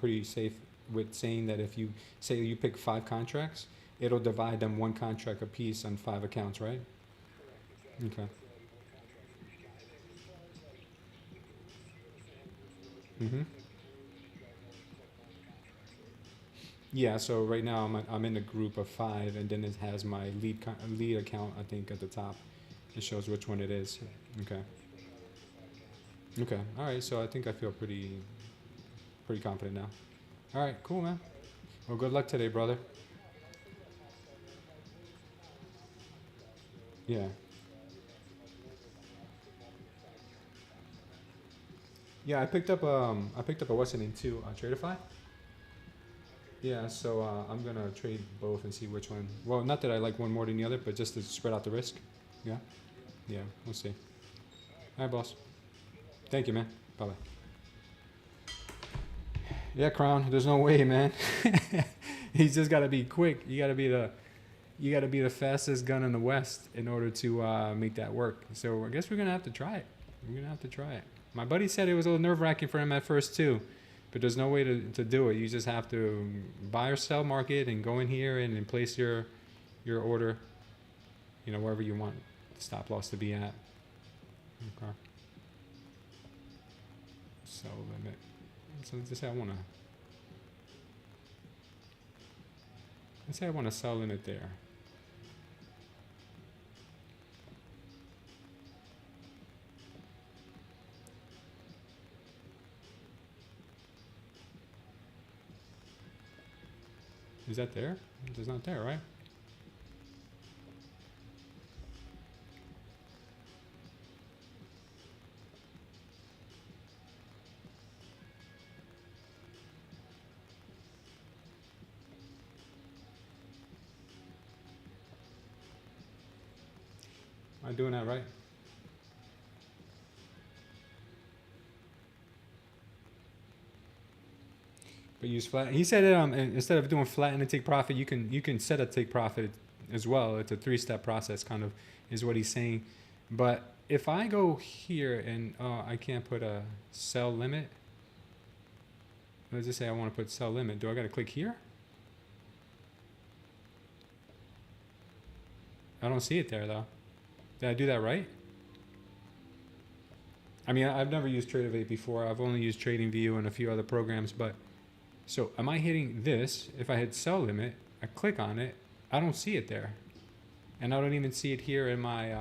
pretty safe with saying that if you say you pick 5 contracts, it'll divide them 1 contract a piece on 5 accounts, right? Okay. Mm-hmm. Yeah. So right now I'm in a group of 5, and then it has my lead account I think at the top. It shows which one it is. Okay. Okay. All right. So I think I feel pretty confident now. All right. Cool, man. Well, good luck today, brother. Yeah. Yeah, I picked up a what's it name too, Tradeify. Yeah, so I'm gonna trade both and see which one. Well, not that I like one more than the other, but just to spread out the risk. Yeah, yeah, we'll see. All right, boss. Thank you, man. Bye bye. Yeah, Crown. There's no way, man. He's just gotta be quick. You gotta be the fastest gun in the West in order to make that work. So I guess we're gonna have to try it. We're gonna have to try it. My buddy said it was a little nerve-wracking for him at first too, but there's no way to do it. You just have to buy or sell market and go in here and place your order, you know, wherever you want the stop loss to be at. Okay. Sell limit. So let's just say let's say I want to sell limit there. Is that there? It's not there, right? Am I doing that right? But use flat. He said instead of doing flat and then take profit, you can set a take profit as well. It's a 3-step process, kind of, is what he's saying. But if I go here and I can't put a sell limit. Let's just say I want to put sell limit. Do I got to click here? I don't see it there though. Did I do that right? I mean, I've never used Tradeify before. I've only used TradingView and a few other programs, but so am I hitting this? If I hit sell limit, I click on it, I don't see it there. And I don't even see it here in my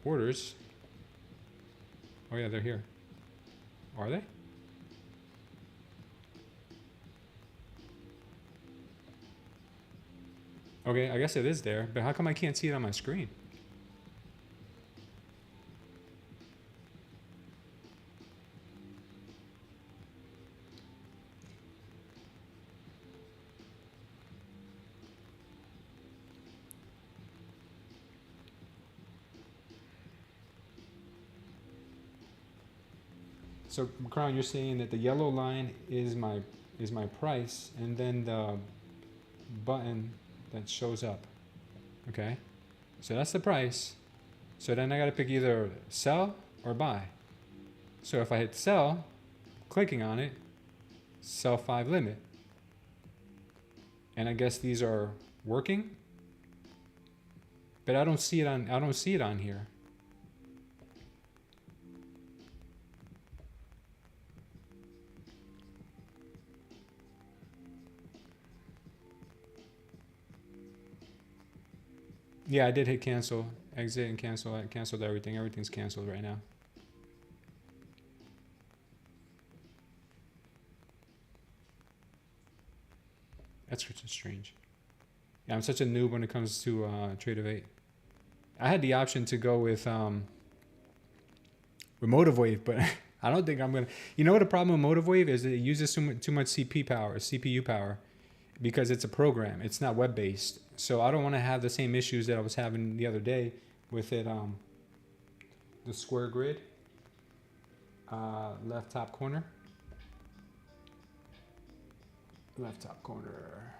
orders. Oh yeah, they're here. Are they? Okay, I guess it is there, but how come I can't see it on my screen? So Crown, you're saying that the yellow line is my price, and then the button that shows up. Okay, so that's the price. So then I got to pick either sell or buy. So if I hit sell, clicking on it, sell 5 limit, and I guess these are working, but I don't see it on here. Yeah, I did hit cancel, exit and cancel. I canceled everything. Everything's canceled right now. That's strange. Yeah, I'm such a noob when it comes to Tradeify. I had the option to go with Motive Wave, but I don't think I'm gonna. You know what the problem with Motive Wave is? It uses too much CPU power, because it's a program. It's not web based. So I don't want to have the same issues that I was having the other day with it. The square grid, left top corner. Left top corner.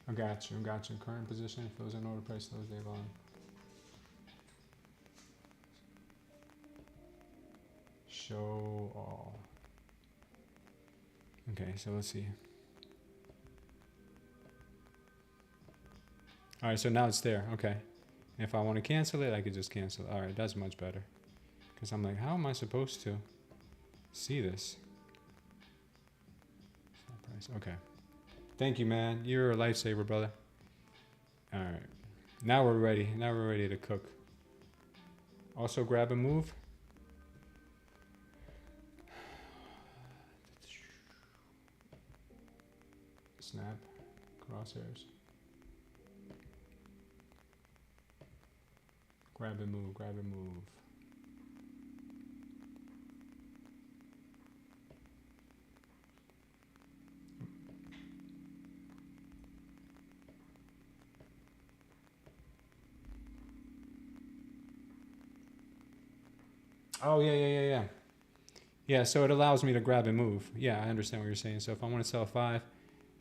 I got you. Current position, closing order price, close day volume. Show all. Okay, so let's see. All right, so now it's there. Okay. If I want to cancel it, I could just cancel it. All right, that's much better. Because I'm like, how am I supposed to see this? Price. Okay. Thank you, man. You're a lifesaver, brother. All right. Now we're ready. Now we're ready to cook. Also grab and move. Snap. Crosshairs. Grab and move, grab and move. Oh, yeah. Yeah, so it allows me to grab and move. Yeah, I understand what you're saying. So if I want to sell 5,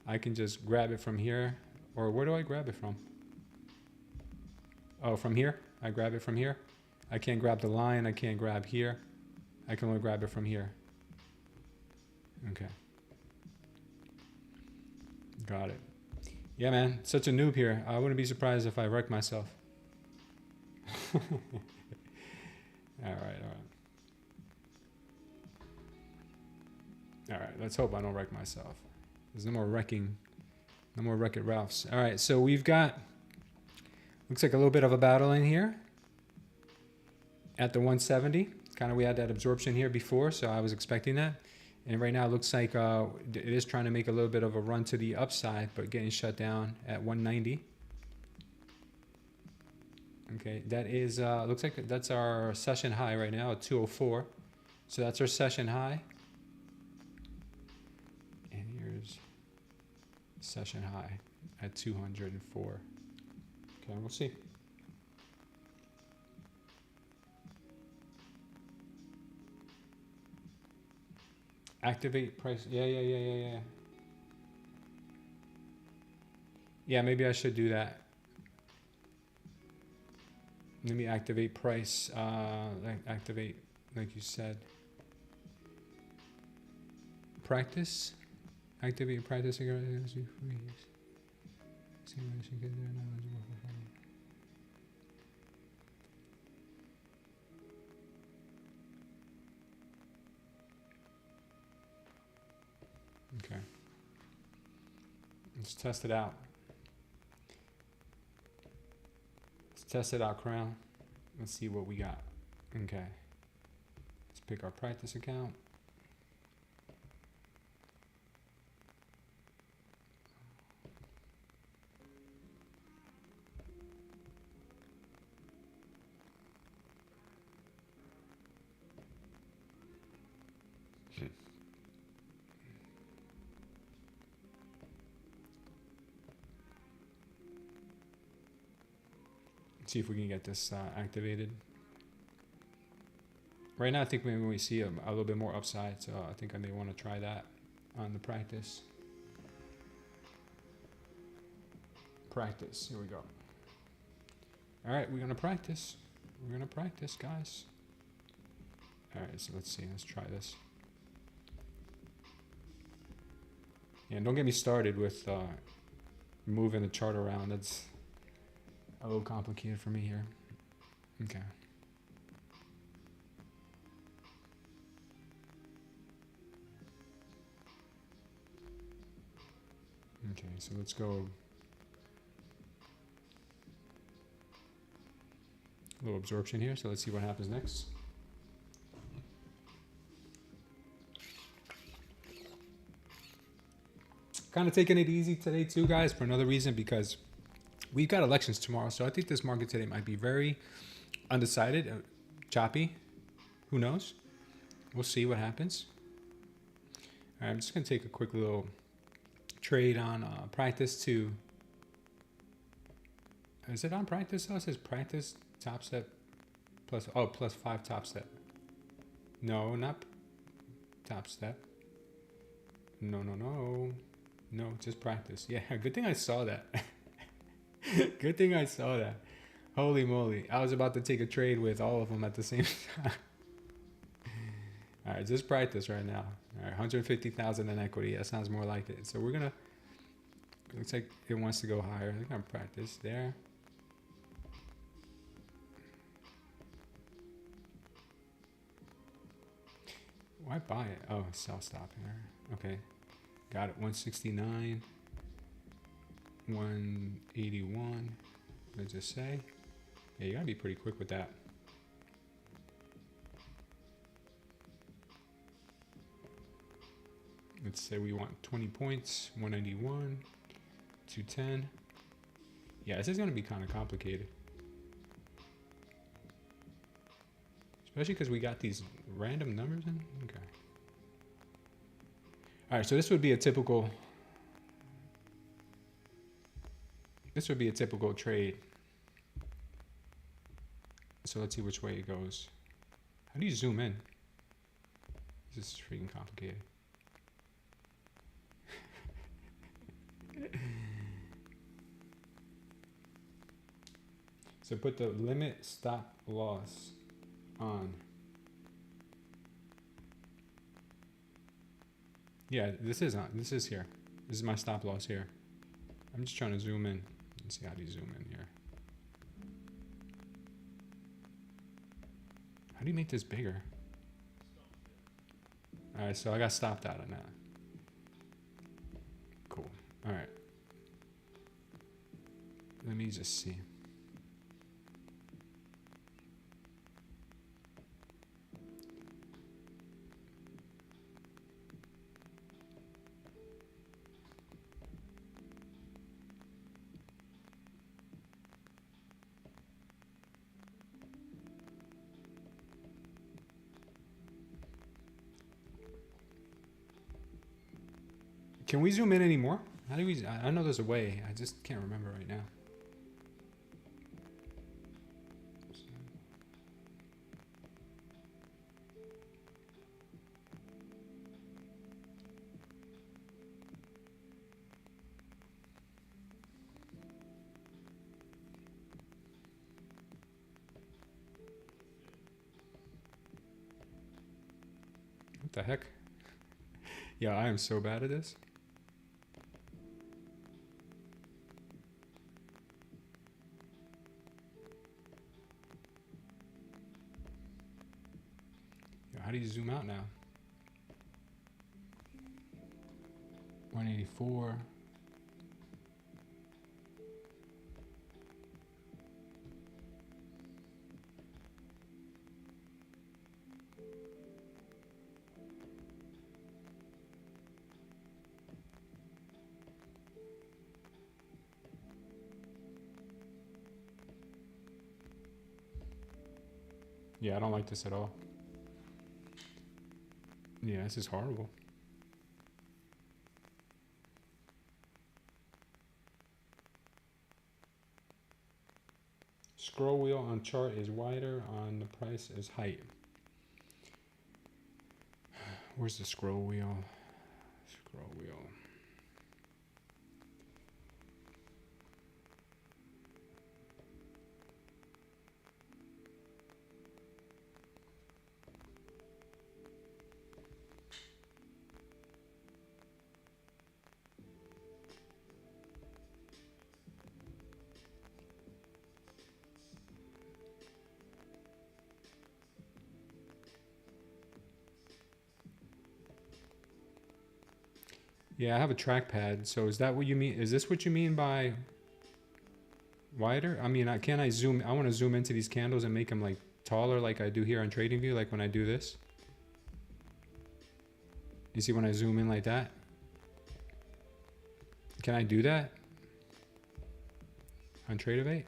I can just grab it from here. Or where do I grab it from? Oh, from here? I grab it from here? I can't grab the line. I can't grab here. I can only grab it from here. Okay. Got it. Yeah, man. Such a noob here. I wouldn't be surprised if I wreck myself. All right. All right. Let's hope I don't wreck myself. There's no more wrecking. No more Wreck-It Ralphs. All right. So we've got, looks like a little bit of a battle in here at the 170. Kind of, we had that absorption here before, so I was expecting that. And right now it looks like it is trying to make a little bit of a run to the upside, but getting shut down at 190. Okay, that is, looks like that's our session high right now at 204. So that's our session high. And here's session high at 204. Okay, we'll see. Activate price. Yeah. Yeah, maybe I should do that. Let me activate price. Activate, like you said. Practice. Activate practice. Okay. Let's test it out. Let's test it out, Crown. Let's see what we got. Okay. Let's pick our practice account. See if we can get this activated. Right now I think maybe we see a little bit more upside, so I think I may want to try that on the practice. Practice, here we go. All right, we're gonna practice. We're gonna practice, guys. All right, so let's see, let's try this. Yeah, don't get me started with moving the chart around. That's a little complicated for me here. Okay. Okay, so let's go. A little absorption here, so let's see what happens next. Kind of taking it easy today too, guys, for another reason, because we've got elections tomorrow, so I think this market today might be very undecided, choppy. Who knows? We'll see what happens. All right, I'm just going to take a quick little trade on practice to. Is it on practice? Oh, it says practice TopStep plus, oh, plus 5 TopStep. No, not TopStep. No, just practice. Yeah, good thing I saw that. Good thing I saw that. Holy moly. I was about to take a trade with all of them at the same time. All right, just practice right now. All right, 150,000 in equity. That sounds more like it. So we're going to, looks like it wants to go higher. We're going to practice there. Why buy it? Oh, sell stop here. Okay. Got it. 169. 181. Let's just say. Yeah, you gotta be pretty quick with that. Let's say we want 20 points. 191. 210. Yeah, this is gonna be kind of complicated. Especially because we got these random numbers in. Okay. All right, so this would be a typical trade. So let's see which way it goes. How do you zoom in? This is freaking complicated. So put the limit stop loss on. Yeah, this is on. This is here. This is my stop loss here. I'm just trying to zoom in. Let's see how do you zoom in here. How do you make this bigger? All right, so I got stopped out on that. Cool. All right. Let me just see. Can we zoom in anymore? How do we? I know there's a way. I just can't remember right now. What the heck? Yeah, I am so bad at this. How do you zoom out now? 184. Yeah, I don't like this at all. Yeah, this is horrible. Scroll wheel on chart is wider, on the price is height. Where's the scroll wheel? Scroll wheel. Yeah, I have a trackpad. So is that what you mean? Is this what you mean by wider? I mean, can I zoom? I want to zoom into these candles and make them like taller like I do here on TradingView, like when I do this. You see when I zoom in like that? Can I do that on Tradeify?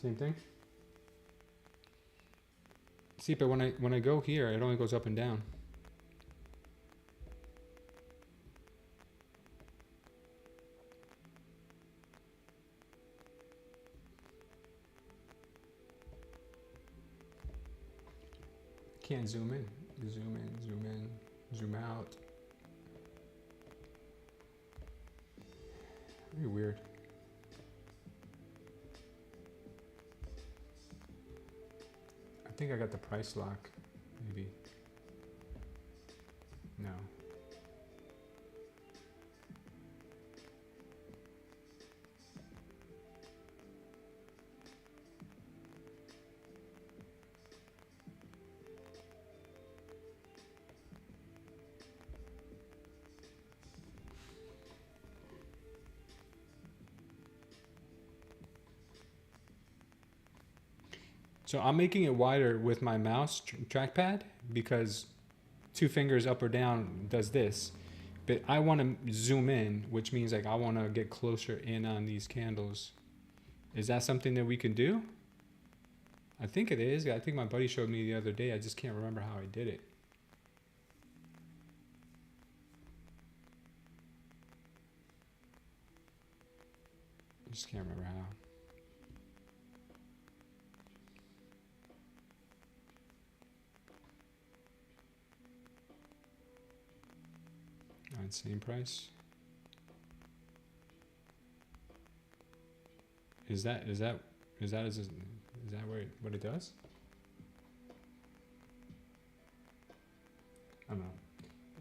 Same thing. See, but when I go here, it only goes up and down. Can't zoom in, zoom in, zoom in, zoom out. Very weird. I think I got the price lock, maybe. No. So I'm making it wider with my mouse trackpad because 2 fingers up or down does this. But I want to zoom in, which means like I want to get closer in on these candles. Is that something that we can do? I think it is. I think my buddy showed me the other day. I just can't remember how I did it. I just can't remember how. Same price. Is that what it does? I don't know.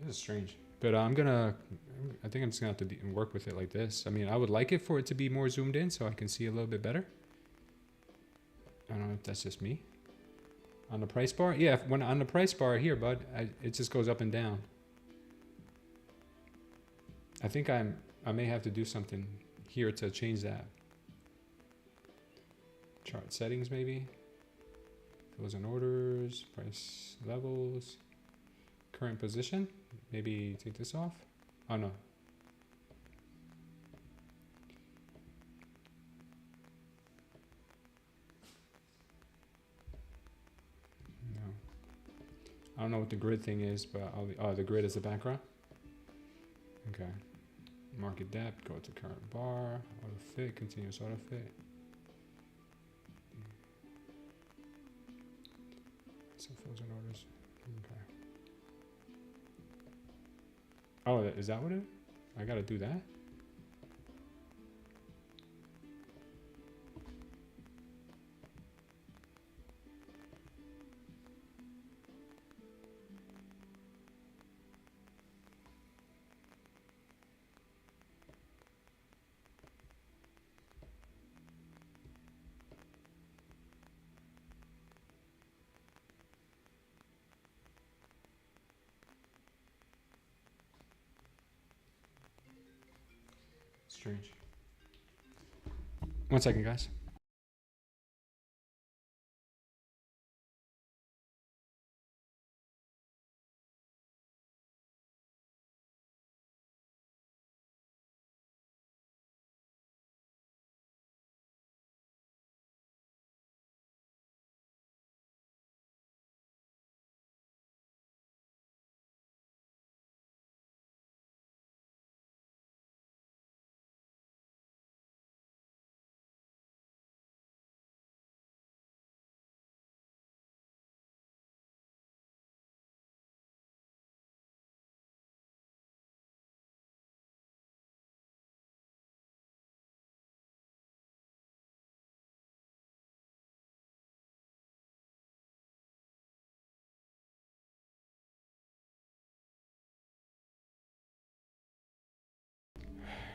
This is strange. But I think I'm just gonna have to work with it like this. I mean, I would like it for it to be more zoomed in so I can see a little bit better. I don't know if that's just me. On the price bar, yeah. When on the price bar here, bud, it just goes up and down. I think I may have to do something here to change that. Chart settings maybe. Fills and orders, price levels, current position. Maybe take this off. Oh no. No. I don't know what the grid thing is, but the grid is the background. Okay. Market depth, go to current bar, auto fit, continuous auto fit. So fills and orders. Okay. Oh, is that what it? I gotta do that? Strange. 1 second, guys.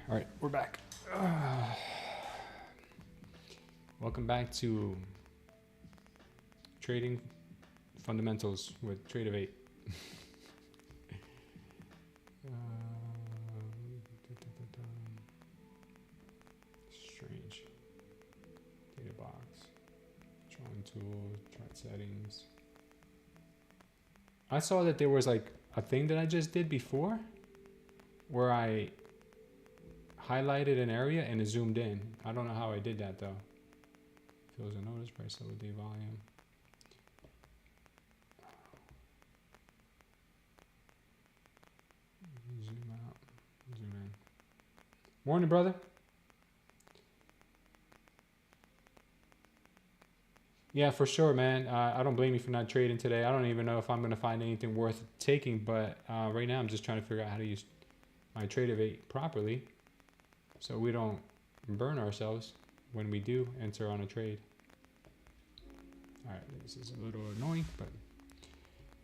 All right, we're back. Welcome back to Trading Fundamentals with Tradeify. Strange. Data box. Drawing tool. Chart settings. I saw that there was like a thing that I just did before where I highlighted an area and it zoomed in. I don't know how I did that though. Fills and notice, price level, day volume. Zoom out, zoom in. Morning, brother. Yeah, for sure, man. I don't blame you for not trading today. I don't even know if I'm going to find anything worth taking, but right now I'm just trying to figure out how to use my Tradeify properly so we don't burn ourselves when we do enter on a trade. All right, this is a little annoying, but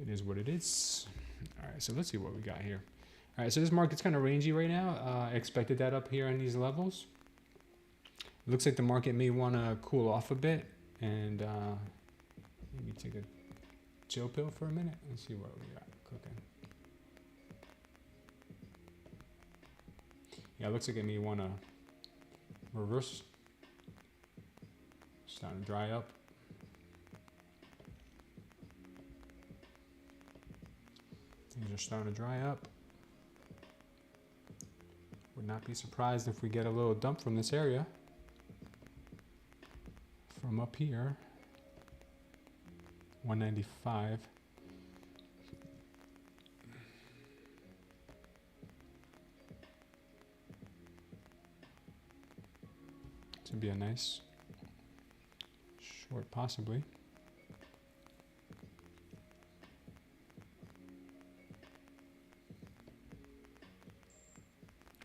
it is what it is. All right, so let's see what we got here. All right, so this market's kind of rangy right now. I expected that up here on these levels. It looks like the market may want to cool off a bit and maybe take a chill pill for a minute. Let's see what we got cooking. Yeah, it looks like it may want to reverse. Starting to dry up. Things are starting to dry up. Would not be surprised if we get a little dump from this area. From up here, 195. This would be a nice short, possibly.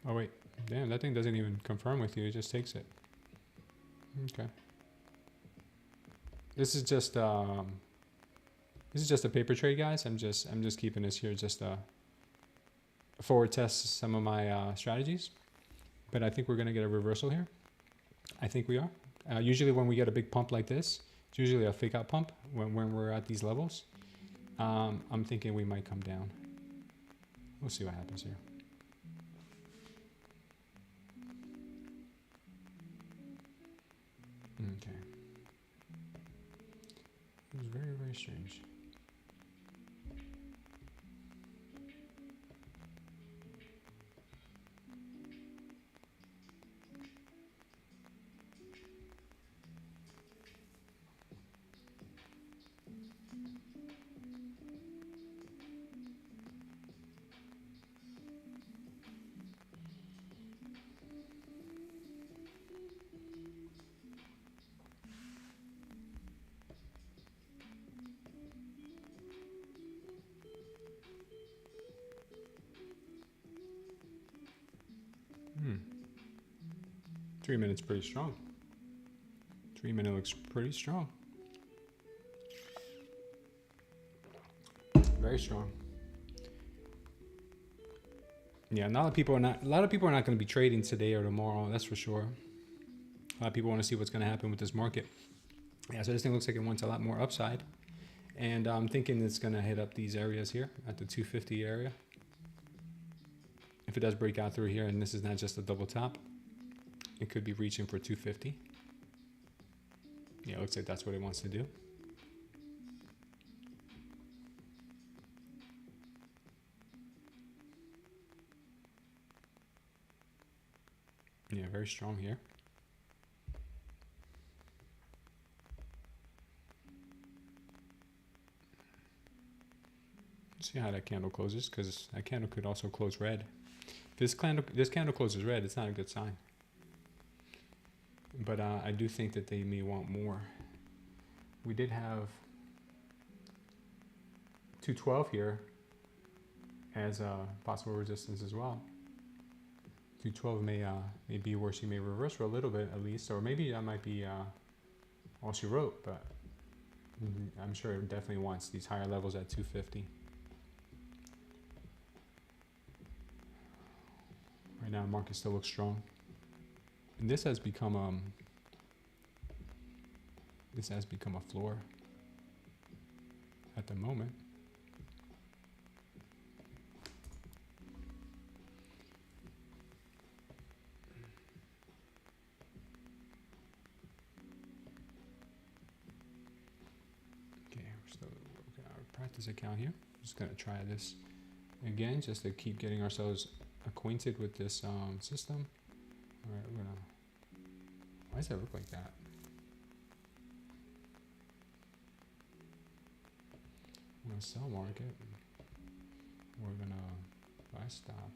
Oh wait, damn, that thing doesn't even confirm with you, it just takes it. Okay. This is just a paper trade, guys. I'm just keeping this here just forward test some of my strategies. But I think we're gonna get a reversal here. I think we are. Usually when we get a big pump like this, it's usually a fake out pump when we're at these levels. I'm thinking we might come down. We'll see what happens here. Okay. It was very, very strange. Hmm. 3 minutes pretty strong. 3 minute looks pretty strong. Very strong. Yeah, a lot of people are not going to be trading today or tomorrow, that's for sure. A lot of people want to see what's going to happen with this market. Yeah, so this thing looks like it wants a lot more upside. And I'm thinking it's going to hit up these areas here at the 250 area. If it does break out through here, and this is not just a double top, it could be reaching for 250. Yeah, it looks like that's what it wants to do. Yeah, very strong here. Let's see how that candle closes, because that candle could also close red. If this candle closes red, it's not a good sign. But I do think that they may want more. We did have 212 here as a possible resistance as well. 212 may be where she may reverse for a little bit at least, or maybe that might be all she wrote, but I'm sure it definitely wants these higher levels at 250. Right now, the market still looks strong. And this has become a floor at the moment. Okay, we're still looking at our practice account here. I'm just gonna try this again, just to keep getting ourselves acquainted with this system. All right, we're gonna. Why does that look like that? We're gonna sell market. We're gonna buy stop.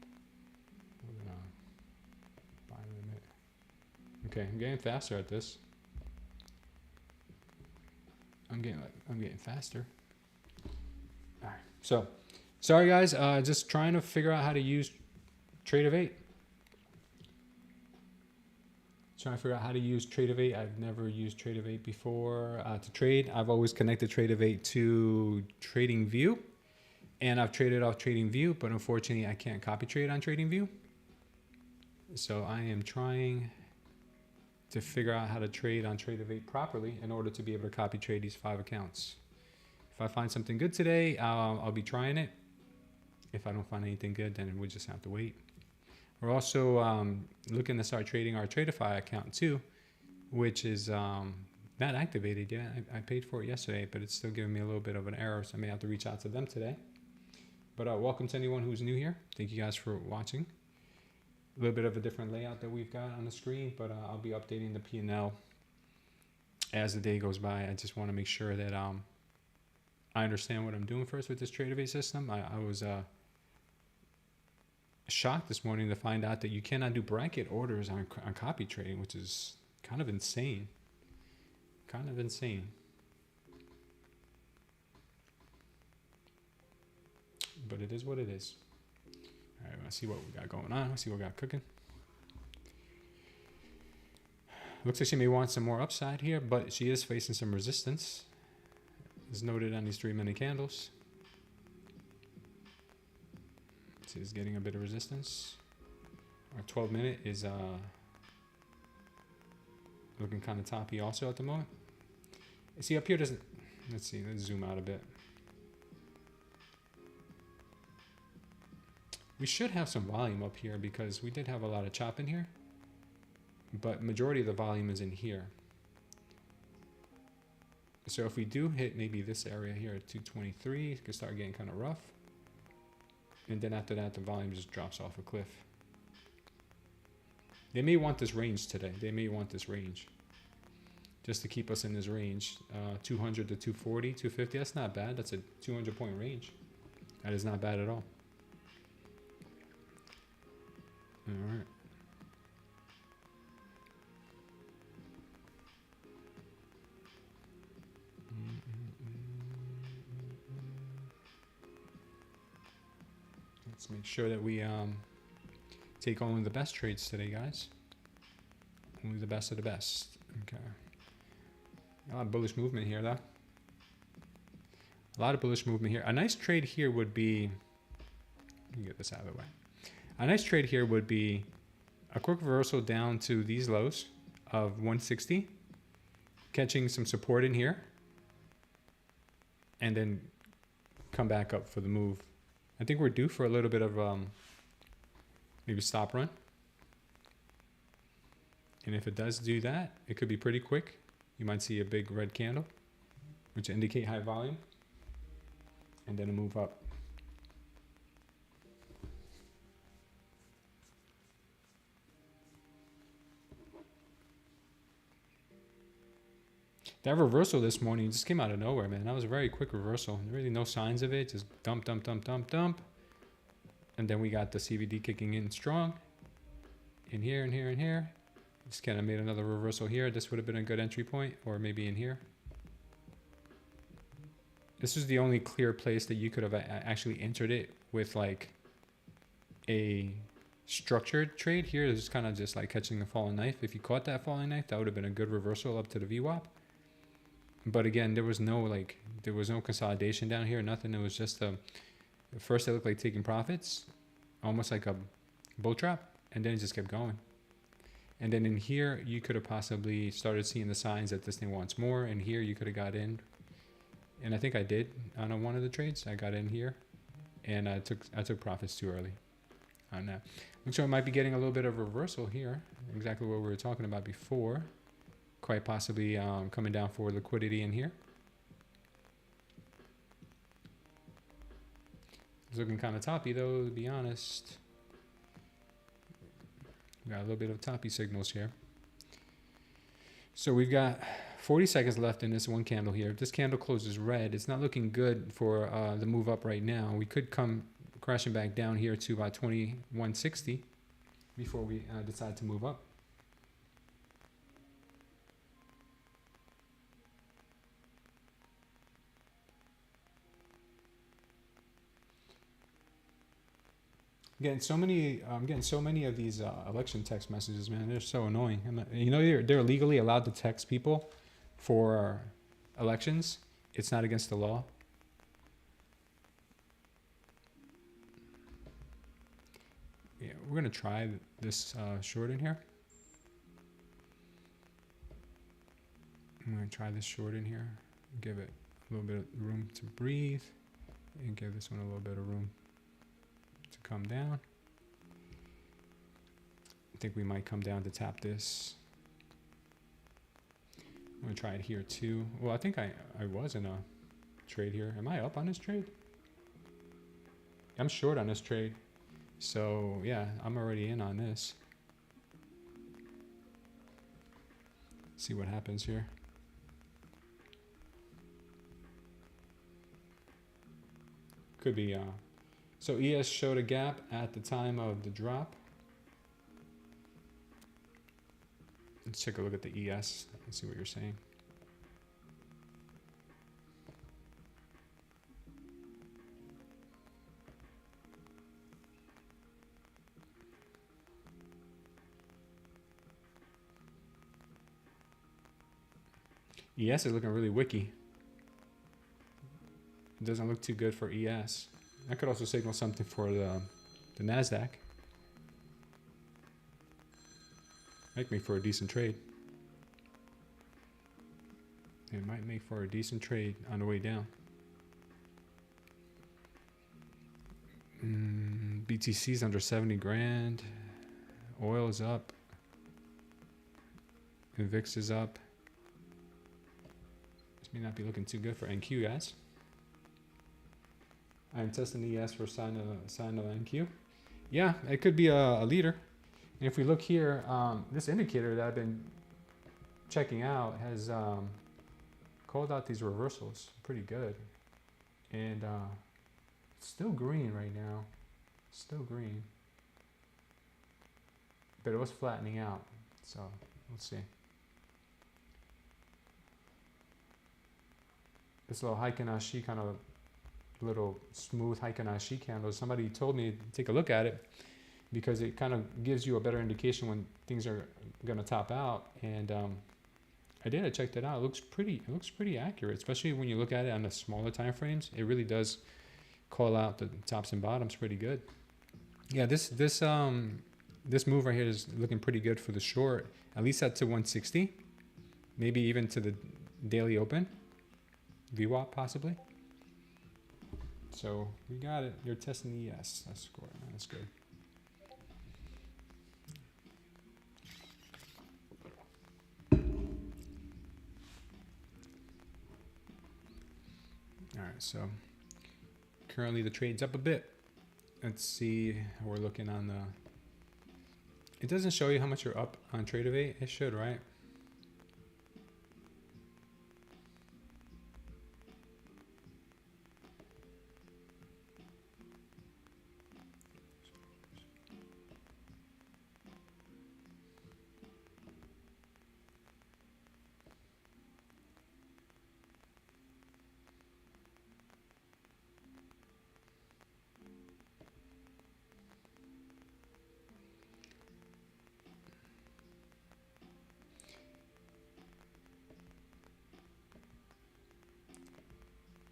We're gonna buy limit. Okay, I'm getting faster at this. I'm getting faster. All right, so sorry guys, just trying to figure out how to use Tradeify. Trying to figure out how to use Tradeify. I've never used Tradeify before to trade. I've always connected Tradeify to TradingView, and I've traded off TradingView, but unfortunately I can't copy trade on TradingView. So I am trying to figure out how to trade on Tradeify properly in order to be able to copy trade these 5 accounts. If I find something good today, I'll be trying it. If I don't find anything good, then we'll just have to wait. We're also looking to start trading our Tradeify account too, which is not activated yet. I paid for it yesterday, but it's still giving me a little bit of an error, so I may have to reach out to them today But welcome to anyone who's new here. Thank you guys for watching. A little bit of a different layout that we've got on the screen, but I'll be updating the P&L as the day goes by. I just want to make sure that I understand what I'm doing first with this Tradeify system. I was shocked this morning to find out that you cannot do bracket orders on copy trading, which is kind of insane. Kind of insane. But it is what it is. All right, let's see what we got going on. Let's see what we got cooking. Looks like she may want some more upside here, but she is facing some resistance, as noted on these 3-minute candles. She is getting a bit of resistance. Our 12-minute is looking kind of toppy also at the moment. See up here doesn't. Let's see. Let's zoom out a bit. We should have some volume up here because we did have a lot of chop in here, but majority of the volume is in here. So if we do hit maybe this area here at 223, it could start getting kind of rough. And then after that, the volume just drops off a cliff. They may want this range today. They may want this range just to keep us in this range. 200 to 240, 250, that's not bad. That's a 200-point range. That is not bad at all. All right. Let's make sure that we take only the best trades today, guys. Only the best of the best. Okay. A lot of bullish movement here, though. A lot of bullish movement here. A nice trade here would be. Let me get this out of the way. A nice trade here would be a quick reversal down to these lows of 160, catching some support in here, and then come back up for the move. I think we're due for a little bit of maybe stop run. And if it does do that, it could be pretty quick. You might see a big red candle, which indicate high volume, and then a move up. That reversal this morning just came out of nowhere, man. That was a very quick reversal. Really no signs of it. Just dump, dump, dump, dump, dump. And then we got the CVD kicking in strong. In here, and here, and here. Just kind of made another reversal here. This would have been a good entry point, or maybe in here. This was the only clear place that you could have actually entered it with like a structured trade. Here is kind of just like catching a falling knife. If you caught that falling knife, that would have been a good reversal up to the VWAP. But again, there was no consolidation down here, nothing. It was just first it looked like taking profits, almost like a bull trap, and then it just kept going. And then in here, you could have possibly started seeing the signs that this thing wants more. And here you could have got in, and I think I did on one of the trades. I got in here, and I took profits too early on that. Looks like I might be getting a little bit of reversal here, exactly what we were talking about before. Quite possibly coming down for liquidity in here. It's looking kind of toppy though, to be honest. We got a little bit of toppy signals here. So we've got 40 seconds left in this one candle here. If this candle closes red, it's not looking good for the move up right now. We could come crashing back down here to about 2160 before we decide to move up. I'm getting so many of these election text messages, man. They're so annoying. You know, they're legally allowed to text people for elections. It's not against the law. Yeah, we're gonna try this short in here. I'm gonna try this short in here. Give it a little bit of room to breathe, and give this one a little bit of room to come down. I think we might come down to tap this. I'm gonna try it here too. Well, I think I was in a trade here. Am I up on this trade? I'm short on this trade. So yeah, I'm already in on this. See what happens here. Could be, so ES showed a gap at the time of the drop. Let's take a look at the ES and see what you're saying. ES is looking really wicky. It doesn't look too good for ES. That could also signal something for the Nasdaq. Make me for a decent trade. It might make for a decent trade on the way down. BTC's under 70 grand. Oil is up. And VIX is up. This may not be looking too good for NQ, guys. I'm testing ES for sign of NQ. Yeah, it could be a leader. And if we look here, this indicator that I've been checking out has called out these reversals pretty good. And it's still green right now. Still green. But it was flattening out. So let's see. This little Heiken-Ashi kind of little smooth Heiken-Ashi candle. Somebody told me to take a look at it because it kind of gives you a better indication when things are going to top out. And I did. I checked it out. It looks pretty accurate, especially when you look at it on the smaller time frames. It really does call out the tops and bottoms pretty good. Yeah, this move right here is looking pretty good for the short. At least up to 160, maybe even to the daily open, VWAP possibly. So we got it. You're testing the ES. That's good. That's good. All right. So currently the trade's up a bit. Let's see how we're looking on the. It doesn't show you how much you're up on Tradeify. It should, right?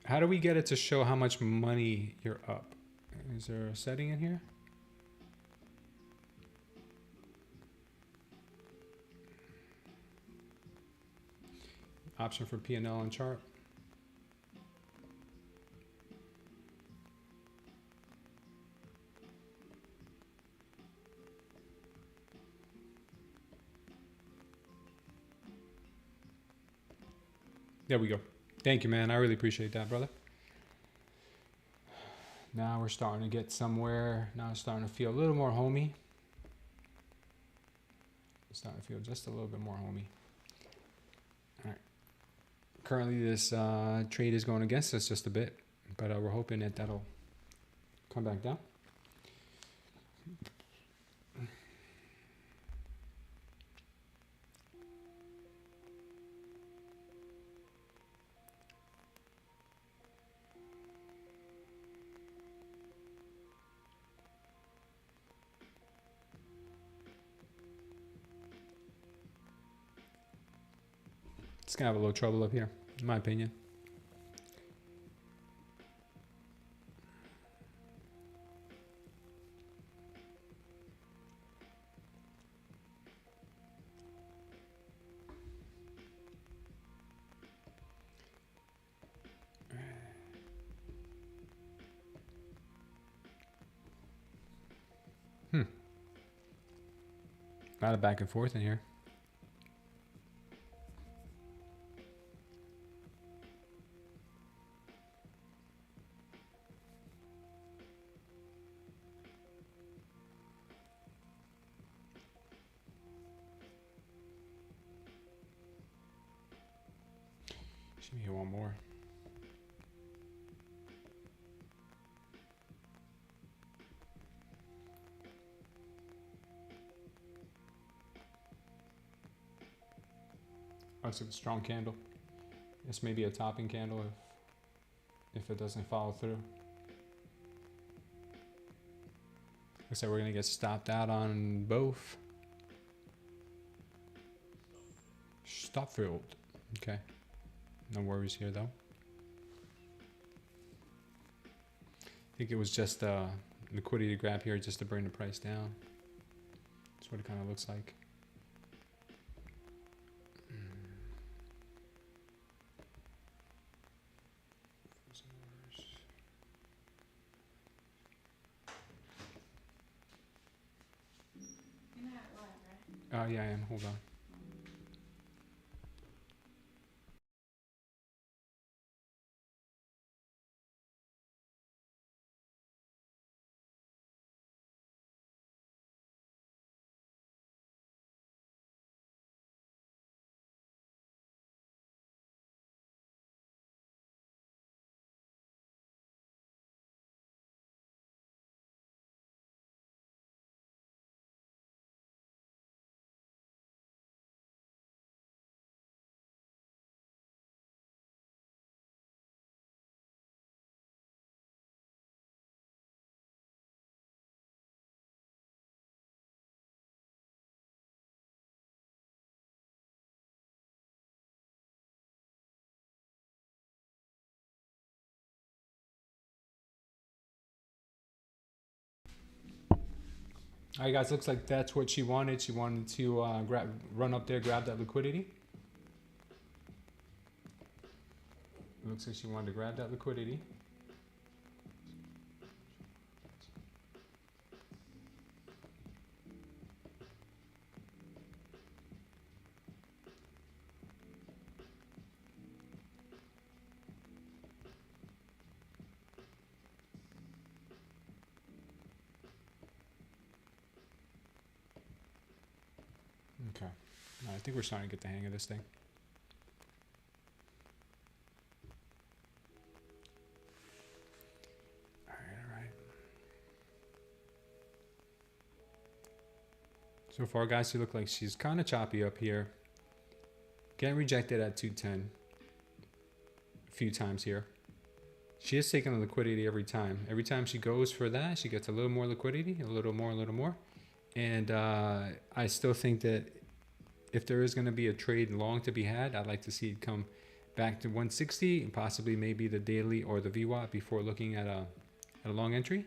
How do we get it to show how much money you're up? Is there a setting in here? Option for P&L on chart. There we go. Thank you, man. I really appreciate that, brother. Now we're starting to get somewhere. Now it's starting to feel a little more homey. It's starting to feel just a little bit more homey. All right. Currently, this trade is going against us just a bit, but we're hoping that that'll come back down. It's gonna have a little trouble up here, in my opinion. A lot of back and forth in here. Maybe one more. Oh, it's a strong candle. This may be a topping candle if it doesn't follow through. Looks like we're gonna get stopped out on both. Stop filled. Okay. No worries here though. I think it was just a liquidity grab here just to bring the price down. That's what it kind of looks like. You're not live, right? Yeah, I am. Hold on. All right, guys. Looks like that's what she wanted. She wanted to run up there, grab that liquidity. It looks like she wanted to grab that liquidity. Okay. I think we're starting to get the hang of this thing. All right. So far, guys, she look like she's kind of choppy up here. Getting rejected at 210 a few times here. She is taking the liquidity every time. Every time she goes for that, she gets a little more liquidity, a little more. And I still think that if there is going to be a trade long to be had, I'd like to see it come back to 160 and possibly maybe the daily or the VWAP before looking at a long entry.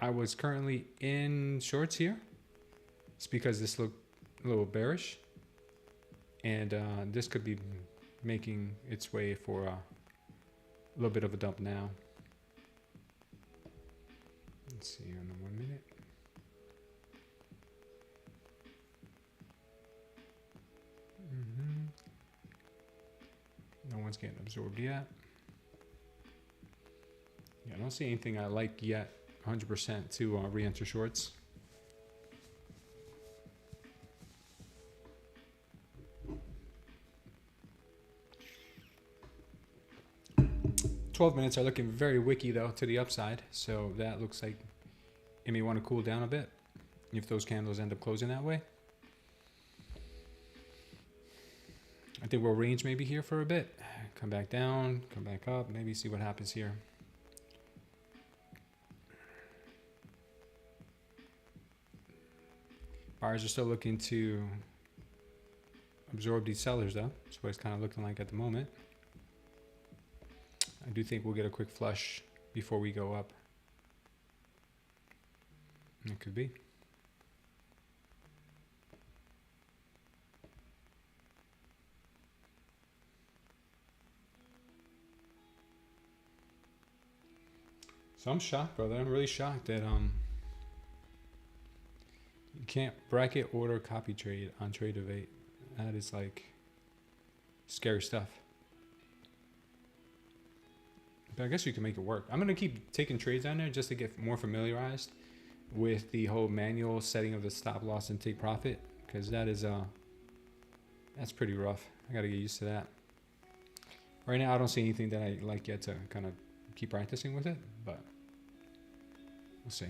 I was currently in shorts here. It's because this looked a little bearish. And this could be making its way for a little bit of a dump now. Let's see in 1 minute. No one's getting absorbed yet. Yeah, I don't see anything I like yet 100% to re-enter shorts. "12 minutes are looking very wicky though to the upside, so that looks like it may want to cool down a bit if those candles end up closing that way. I think we'll range maybe here for a bit. Come back down, come back up, maybe see what happens here. Buyers are still looking to absorb these sellers though. That's what it's kind of looking like at the moment. I do think we'll get a quick flush before we go up. It could be. So I'm shocked, brother. I'm really shocked that you can't bracket order copy trade on Tradeify. That is like scary stuff. But I guess you can make it work. I'm gonna keep taking trades on there just to get more familiarized with the whole manual setting of the stop loss and take profit, because that is that's pretty rough. I gotta get used to that. Right now, I don't see anything that I like yet to kind of keep practicing with it, but we'll see.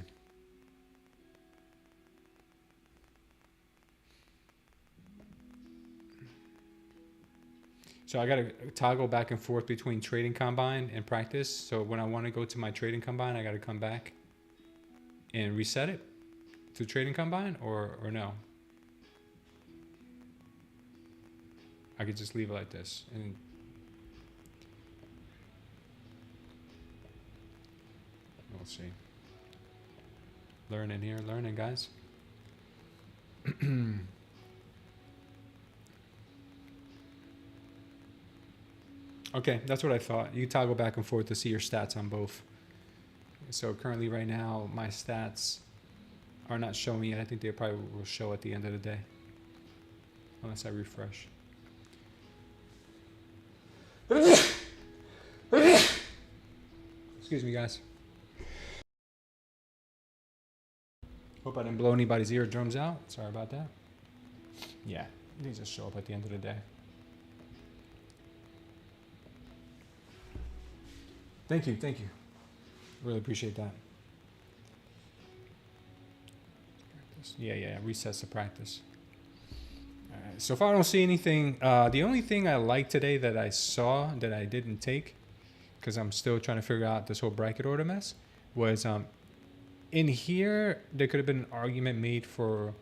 So I got to toggle back and forth between trading combine and practice. So when I want to go to my trading combine, I got to come back and reset it to trading combine, or no. I could just leave it like this. And we'll see. Learning here, learning, guys. Okay, that's what I thought. You toggle back and forth to see your stats on both. So currently right now, my stats are not showing yet. I think they probably will show at the end of the day. Unless I refresh. Excuse me, guys. Hope I didn't blow anybody's eardrums out. Sorry about that. Yeah, these just show up at the end of the day. Thank you, thank you. Really appreciate that. Yeah, recess to practice. All right, so far I don't see anything. The only thing I like today that I saw that I didn't take, because I'm still trying to figure out this whole bracket order mess, was in here there could have been an argument made for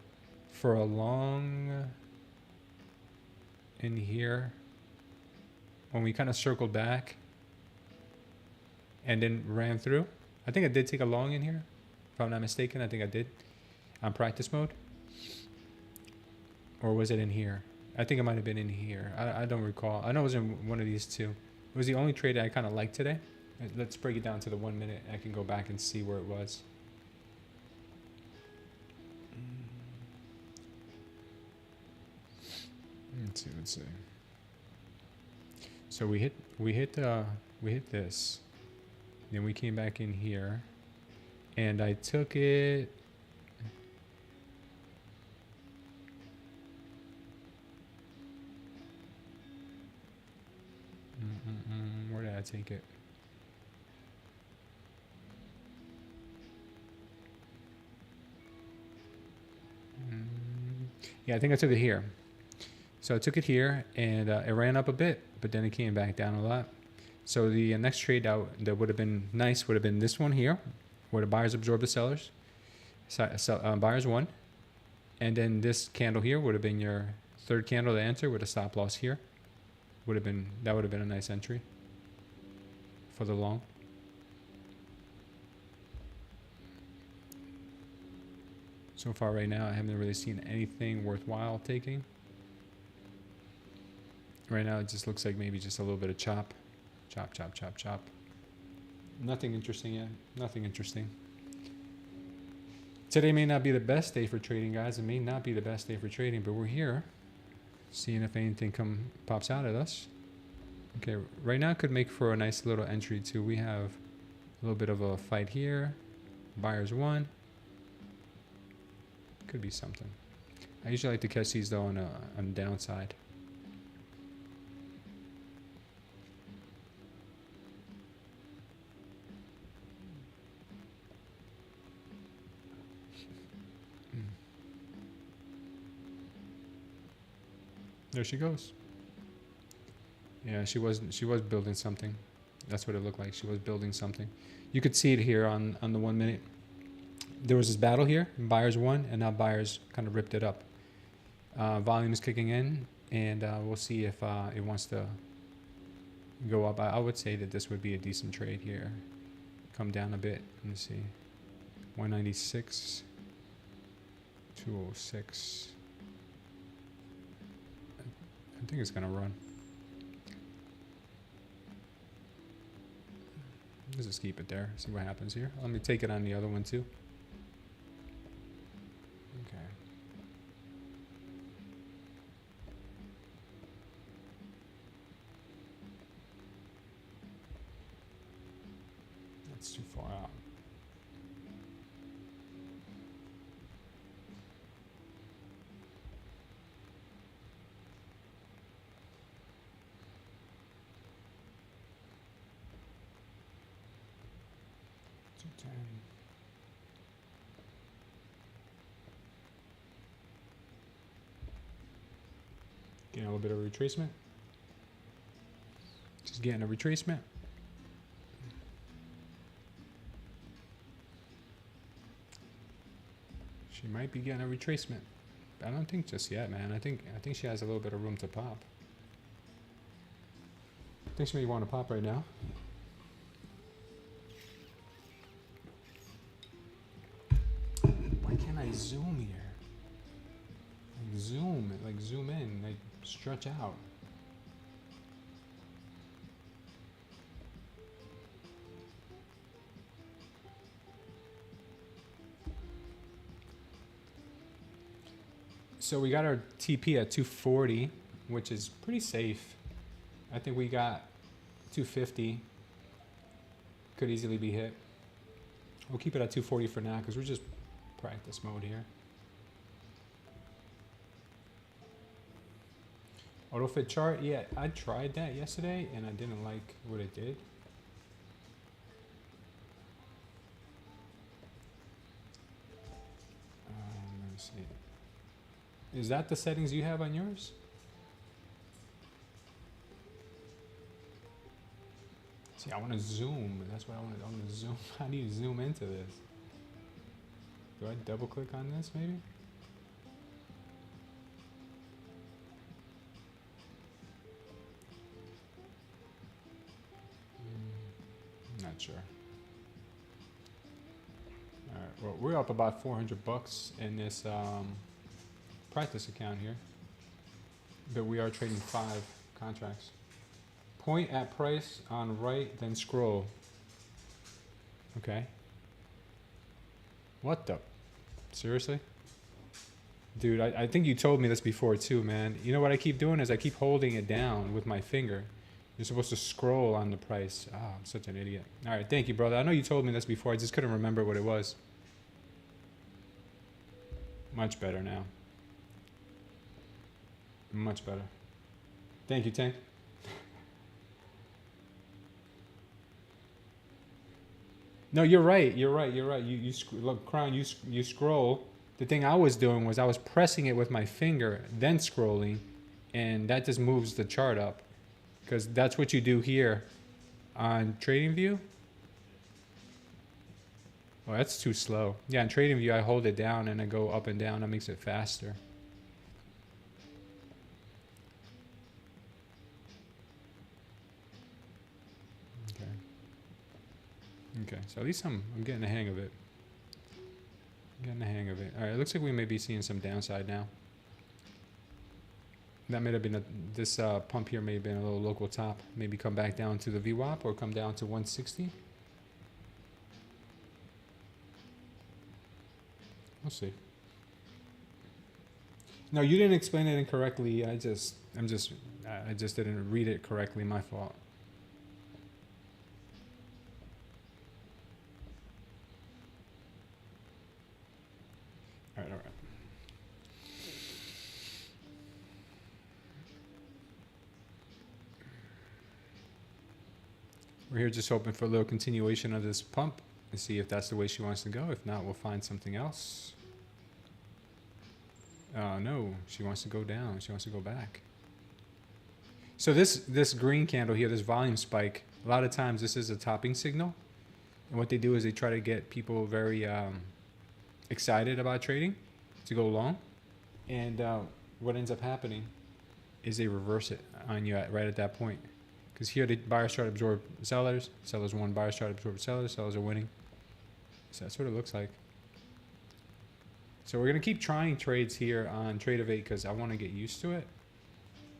a long in here when we kind of circled back and then ran through. I think I did take a long in here, if I'm not mistaken. I think I did on practice mode. Or was it in here? I think it might have been in here. I don't recall. I know it was in one of these two. It was the only trade that I kind of liked today. Let's break it down to the 1 minute. I can go back and see where it was. Let's see. So we hit this. Then we came back in here, and I took it. Where did I take it? Yeah, I think I took it here. So I took it here, and it ran up a bit, but then it came back down a lot. So the next trade out that would have been nice would have been this one here, where the buyers absorb the sellers. Buyers won. And then this candle here would have been your third candle to enter with a stop loss here. That would have been a nice entry for the long. So far right now, I haven't really seen anything worthwhile taking. Right now, it just looks like maybe just a little bit of chop. Chop, chop, chop, chop. Nothing interesting yet. Nothing interesting. Today may not be the best day for trading, guys. It may not be the best day for trading, but we're here. Seeing if anything pops out at us. Okay, right now could make for a nice little entry too. We have a little bit of a fight here. Buyers won. Could be something. I usually like to catch these though on the downside. There she goes. Yeah, she was building something. That's what it looked like. She was building something. You could see it here on the 1 minute. There was this battle here. Buyers won, and now buyers kind of ripped it up. Volume is kicking in, and we'll see if it wants to go up. I would say that this would be a decent trade here. Come down a bit. Let me see. 196, 206. I think it's gonna run. Let's just keep it there. See what happens here. Let me take it on the other one too. Okay. That's too far out. Getting a little bit of a retracement. Just getting a retracement. She might be getting a retracement. I don't think just yet, man. I think she has a little bit of room to pop. I think she may want to pop right now. Why can't I zoom here? Like zoom in, like stretch out. So we got our TP at 240, which is pretty safe. I think we got 250. Could easily be hit. We'll keep it at 240 for now because we're just practice mode here. Auto fit chart, yeah, I tried that yesterday and I didn't like what it did. Let me see. Is that the settings you have on yours? See, I want to zoom. That's what I want to zoom. How do you zoom into this? Do I double click on this maybe? Not sure. All right, well, we're up about $400 in this practice account here, but we are trading 5 contracts. Point at price on right, then scroll. Okay. What the? Seriously? Dude, I think you told me this before too, man. You know what I keep doing is I keep holding it down with my finger. You're supposed to scroll on the price. Ah, I'm such an idiot. All right, thank you, brother. I know you told me this before. I just couldn't remember what it was. Much better now. Much better. Thank you, Tank. No, you're right. You're right. You're right. You look, Crown. You scroll. The thing I was doing was I was pressing it with my finger, then scrolling, and that just moves the chart up, because that's what you do here on TradingView. Oh, that's too slow. Yeah, on TradingView I hold it down and I go up and down. That makes it faster. Okay, so at least I'm getting the hang of it. Getting the hang of it. All right, it looks like we may be seeing some downside now. That may have been this pump here may have been a little local top. Maybe come back down to the VWAP or come down to 160. We'll see. No, you didn't explain it incorrectly. I just didn't read it correctly. My fault. All right. We're here just hoping for a little continuation of this pump and see if that's the way she wants to go. If not, we'll find something else. No, she wants to go down. She wants to go back. So this green candle here, this volume spike, a lot of times this is a topping signal. And what they do is they try to get people very excited about trading to go long. And what ends up happening is they reverse it on you right at that point. Because here the buyers try to absorb sellers. Sellers won, buyers try to absorb sellers. Sellers are winning. So that's what it looks like. So we're going to keep trying trades here on Tradeify because I want to get used to it.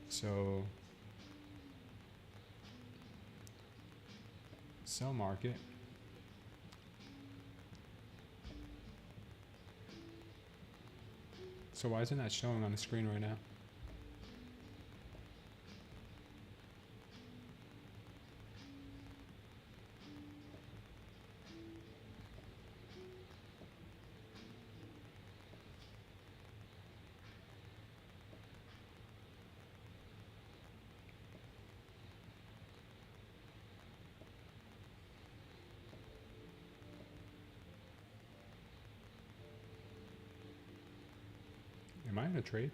So sell market. So why isn't that showing on the screen right now? Am I in a trade?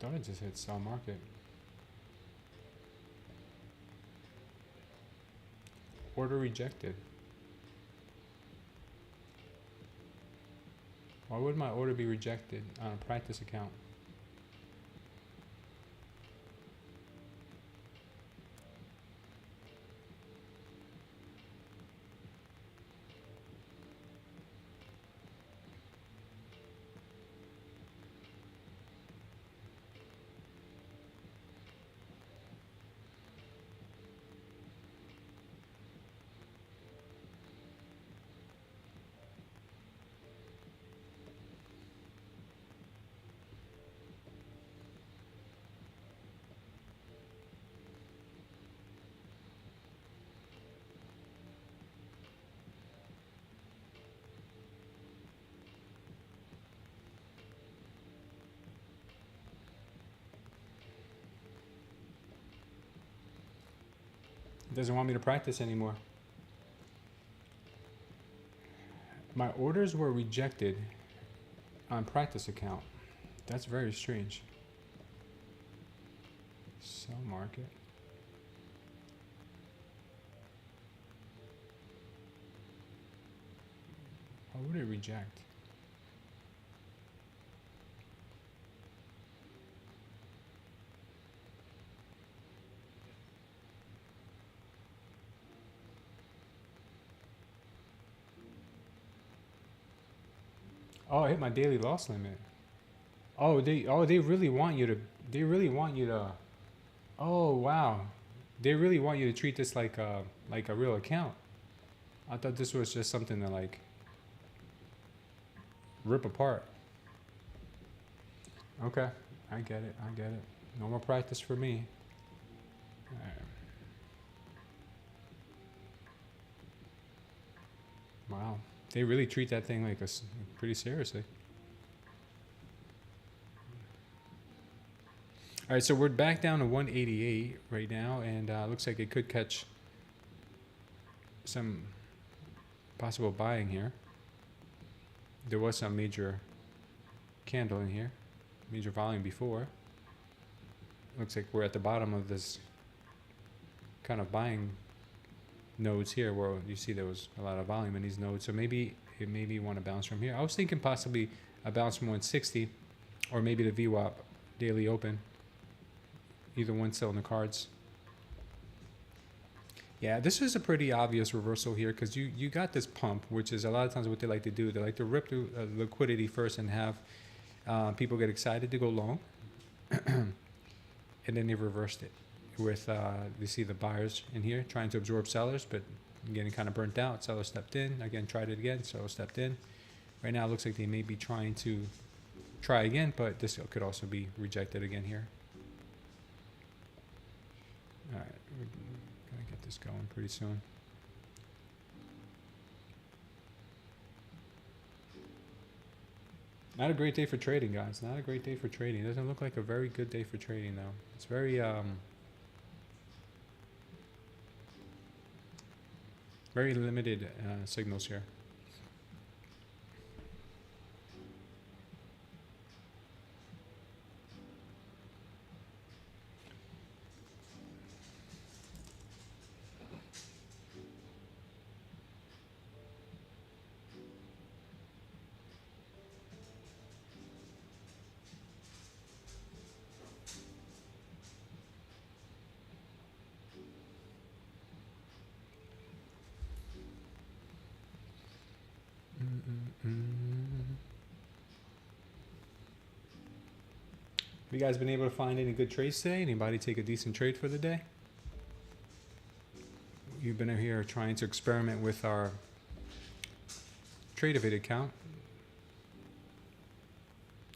Thought it just hit sell market. Order rejected. Why would my order be rejected on a practice account? It doesn't want me to practice anymore. My orders were rejected on practice account. That's very strange. Sell market. Why would it reject? Oh, I hit my daily loss limit. Oh, they really want you to, oh wow. They really want you to treat this like a real account. I thought this was just something to like rip apart. Okay, I get it. No more practice for me. All right. Wow, they really treat that thing like pretty seriously. All right, so we're back down to 188 right now, and looks like it could catch some possible buying here. There was some major candle in here, major volume before. Looks like we're at the bottom of this kind of buying nodes here, where you see there was a lot of volume in these nodes. So maybe it maybe want to bounce from here. I was thinking possibly a bounce from 160, or maybe the VWAP daily open. Either one still in the cards. Yeah, this is a pretty obvious reversal here, because you got this pump, which is a lot of times what they like to do. They like to rip through liquidity first and have people get excited to go long, and then they reversed it with you see the buyers in here trying to absorb sellers, but getting kind of burnt out. Seller stepped in again, tried it again. Seller stepped in. Right now, it looks like they may be trying to try again, but this could also be rejected again here. All right, we're gonna get this going pretty soon. Not a great day for trading, guys. Not a great day for trading. It doesn't look like a very good day for trading, though. It's very very limited signals here. Have you guys been able to find any good trades today? Anybody take a decent trade for the day? You've been here trying to experiment with our Tradeify account.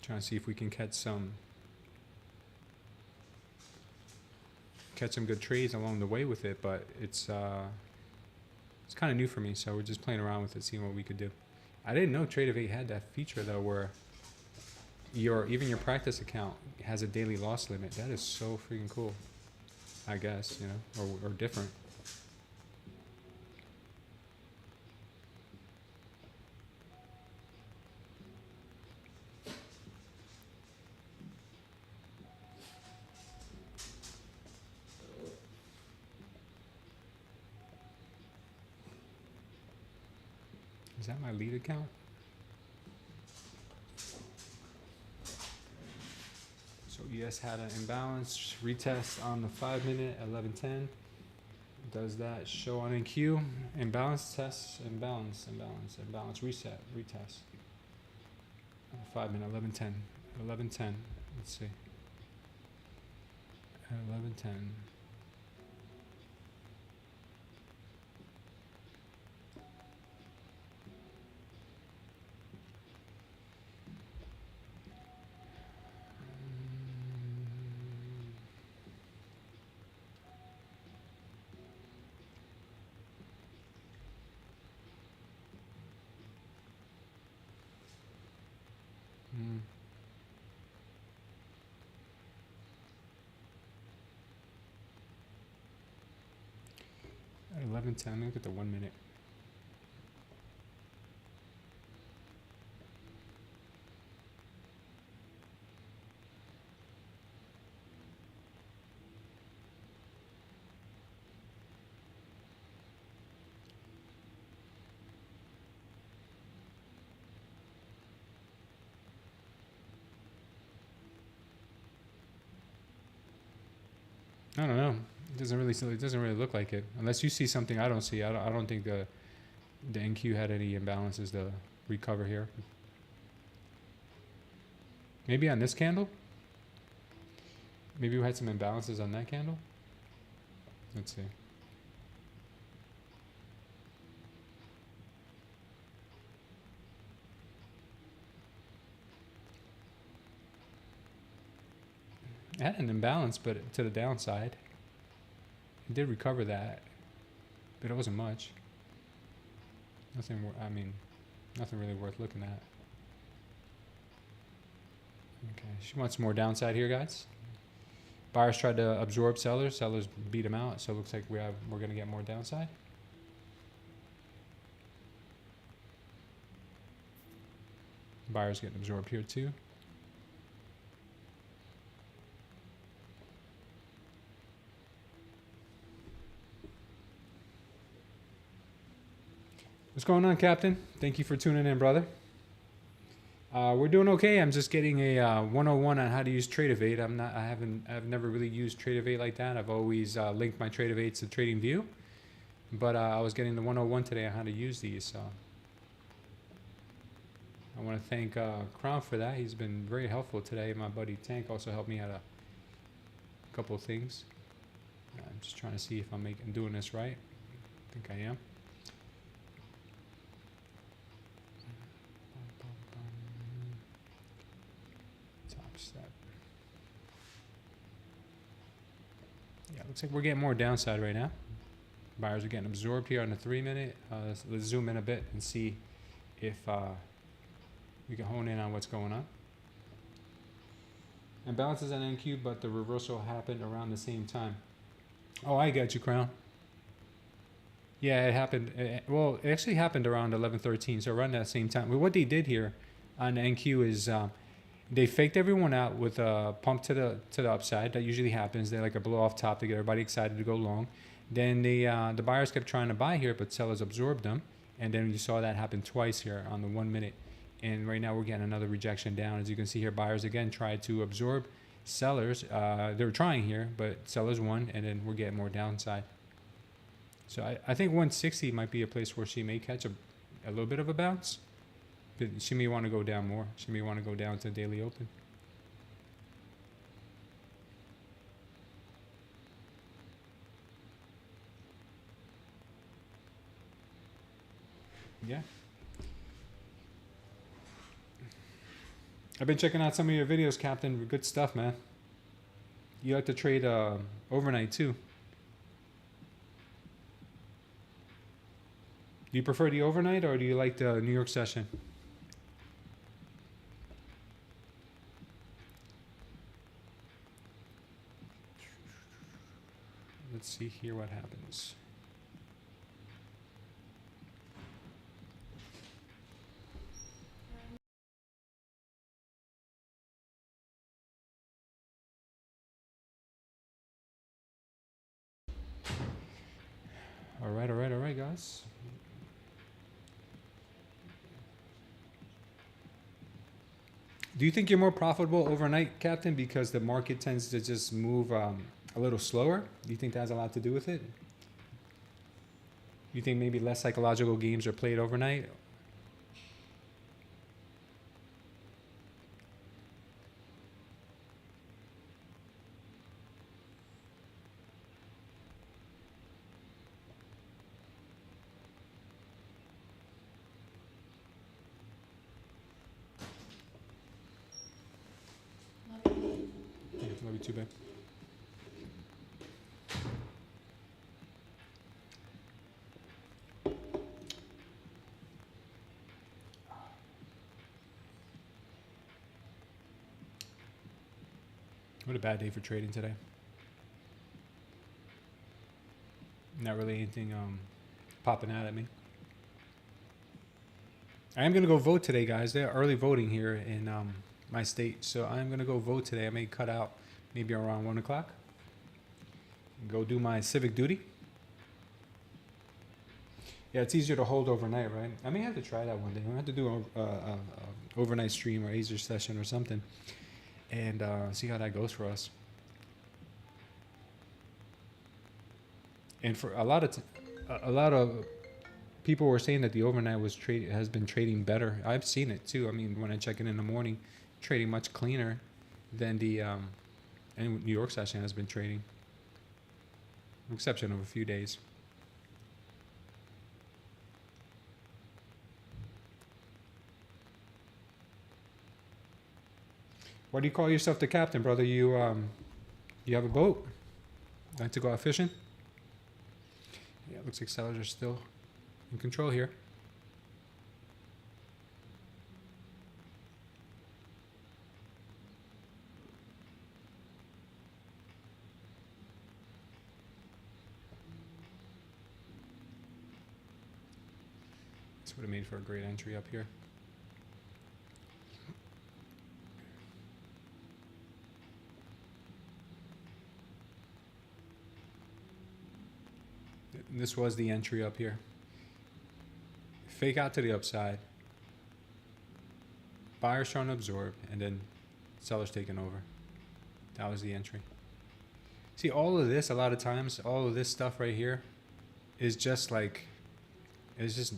Trying to see if we can catch some good trades along the way with it, but it's kind of new for me, so we're just playing around with it, seeing what we could do. I didn't know Tradeify had that feature though, where even your practice account has a daily loss limit. That is so freaking cool. I guess, you know, or different. Is that my lead account? So ES had an imbalance retest on the 5-minute at 11:10. Does that show on NQ? Imbalance test, imbalance, reset, retest. 5-minute, 11:10, 11:10. Let's see. At 11:10. At 11:10. Look at the 1-minute. I don't know. It doesn't really look like it. Unless you see something I don't see. I don't think the NQ had any imbalances to recover here. Maybe on this candle? Maybe we had some imbalances on that candle? Let's see. It had an imbalance, but to the downside. It did recover that, but it wasn't much. Nothing really worth looking at. Okay, she wants more downside here, guys. Buyers tried to absorb sellers. Sellers beat them out, so it looks like we're going to get more downside. Buyers getting absorbed here too. What's going on, Captain? Thank you for tuning in, brother. We're doing okay. I'm just getting a 101 on how to use Tradeify. I've never really used Tradeify like that. I've always linked my Tradeify to TradingView, but I was getting the 101 today on how to use these. So I want to thank Crown for that. He's been very helpful today. My buddy Tank also helped me out a couple of things. I'm just trying to see if I'm doing this right. I think I am. TopStep. Yeah, looks like we're getting more downside right now. Buyers are getting absorbed here on the 3-minute. Let's zoom in a bit and see if we can hone in on what's going on. Imbalances on NQ, but the reversal happened around the same time. Oh, I got you, Crown. Yeah, it happened. Well, it actually happened around 11:13, so around that same time. Well, what they did here on NQ is they faked everyone out with a pump to the upside. That usually happens. They like a blow off top to get everybody excited to go long. Then the buyers kept trying to buy here, but sellers absorbed them. And then you saw that happen twice here on the 1-minute. And right now we're getting another rejection down. As you can see here, buyers again tried to absorb sellers. They were trying here, but sellers won, and then we're getting more downside. So I think 160 might be a place where she may catch a little bit of a bounce. But she may want to go down more. She may want to go down to daily open. Yeah. I've been checking out some of your videos, Captain. Good stuff, man. You like to trade overnight too. Do you prefer the overnight or do you like the New York session? Let's see here what happens. All right, guys. Do you think you're more profitable overnight, Captain, because the market tends to just move a little slower? Do you think that has a lot to do with it? You think maybe less psychological games are played overnight? Yeah, love you too, babe. What a bad day for trading today. Not really anything popping out at me. I am going to go vote today, guys. They're early voting here in my state. So I'm going to go vote today. I may cut out maybe around 1 o'clock. Go do my civic duty. Yeah, it's easier to hold overnight, right? I may have to try that one day. I have to do a overnight stream or Acer session or something. And see how that goes for us. And for a lot of people were saying that the overnight has been trading better. I've seen it too. I mean, when I check it in the morning, trading much cleaner than the and New York session has been trading, with exception of a few days. Why do you call yourself the captain, brother? You have a boat? Like to go out fishing? Yeah, it looks like sellers are still in control here. This would have made for a great entry up here. This was the entry up here. Fake out to the upside. Buyers trying to absorb, and then sellers taking over. That was the entry. See, all of this, a lot of times, all of this stuff right here is just like, it's just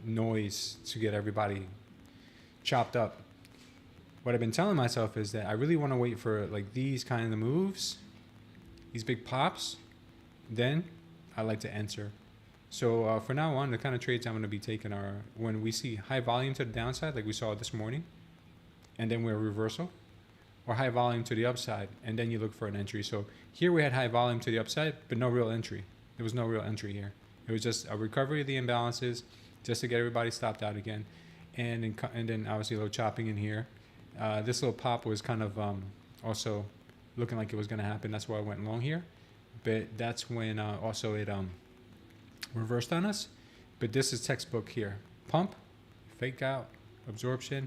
noise to get everybody chopped up. What I've been telling myself is that I really want to wait for like these kind of moves, these big pops, then I like to enter. So for now on, the kind of trades I'm going to be taking are when we see high volume to the downside, like we saw this morning, and then we're reversal, or high volume to the upside, and then you look for an entry. So here we had high volume to the upside, but no real entry. There was no real entry here. It was just a recovery of the imbalances, just to get everybody stopped out again, and then obviously a little chopping in here. This little pop was kind of also looking like it was going to happen. That's why I went long here. But that's when also it reversed on us. But this is textbook here. Pump, fake out, absorption,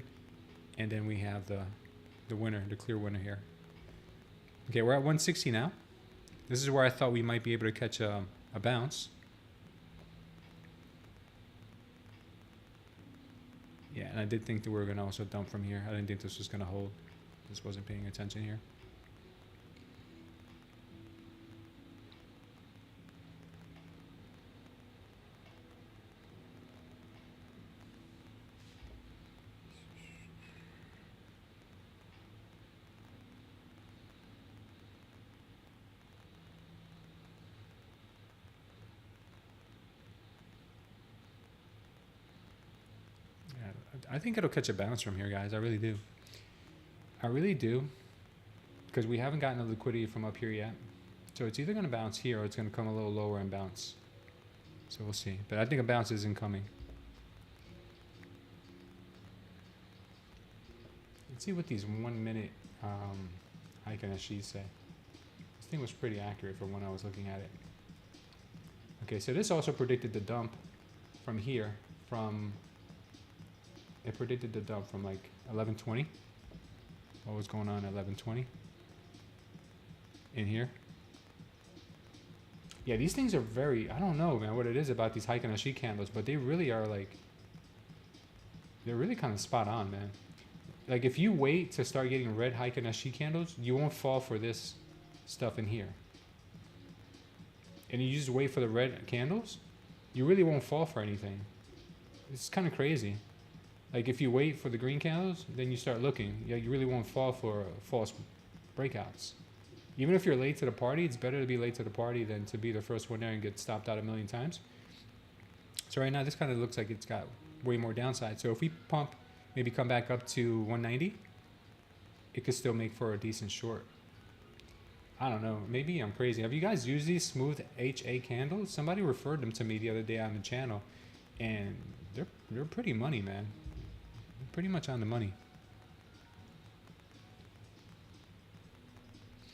and then we have the winner, the clear winner here. Okay, we're at 160 now. This is where I thought we might be able to catch a bounce. Yeah, and I did think that we were going to also dump from here. I didn't think this was going to hold. Just wasn't paying attention here. I think it'll catch a bounce from here, guys. I really do. I really do. Because we haven't gotten the liquidity from up here yet. So it's either going to bounce here or it's going to come a little lower and bounce. So we'll see. But I think a bounce isn't coming. Let's see what these 1 minute Heiken SGs say. This thing was pretty accurate from when I was looking at it. Okay, so this also predicted the dump from here. It predicted the dump from like 11:20. What was going on at 11:20? In here. Yeah, these things are very, I don't know, man, what it is about these Heiken SG candles, but they really are like, they're really kind of spot on, man. like if you wait to start getting red Heiken SG candles, you won't fall for this stuff in here. And you just wait for the red candles, you really won't fall for anything. It's kind of crazy. Like if you wait for the green candles, then you start looking. Yeah, you really won't fall for false breakouts. Even if you're late to the party, it's better to be late to the party than to be the first one there and get stopped out a million times. So right now, this kind of looks like it's got way more downside. So if we pump, maybe come back up to 190, it could still make for a decent short. I don't know. Maybe I'm crazy. Have you guys used these smooth HA candles? Somebody referred them to me the other day on the channel, and they're pretty money, man. They're pretty much on the money.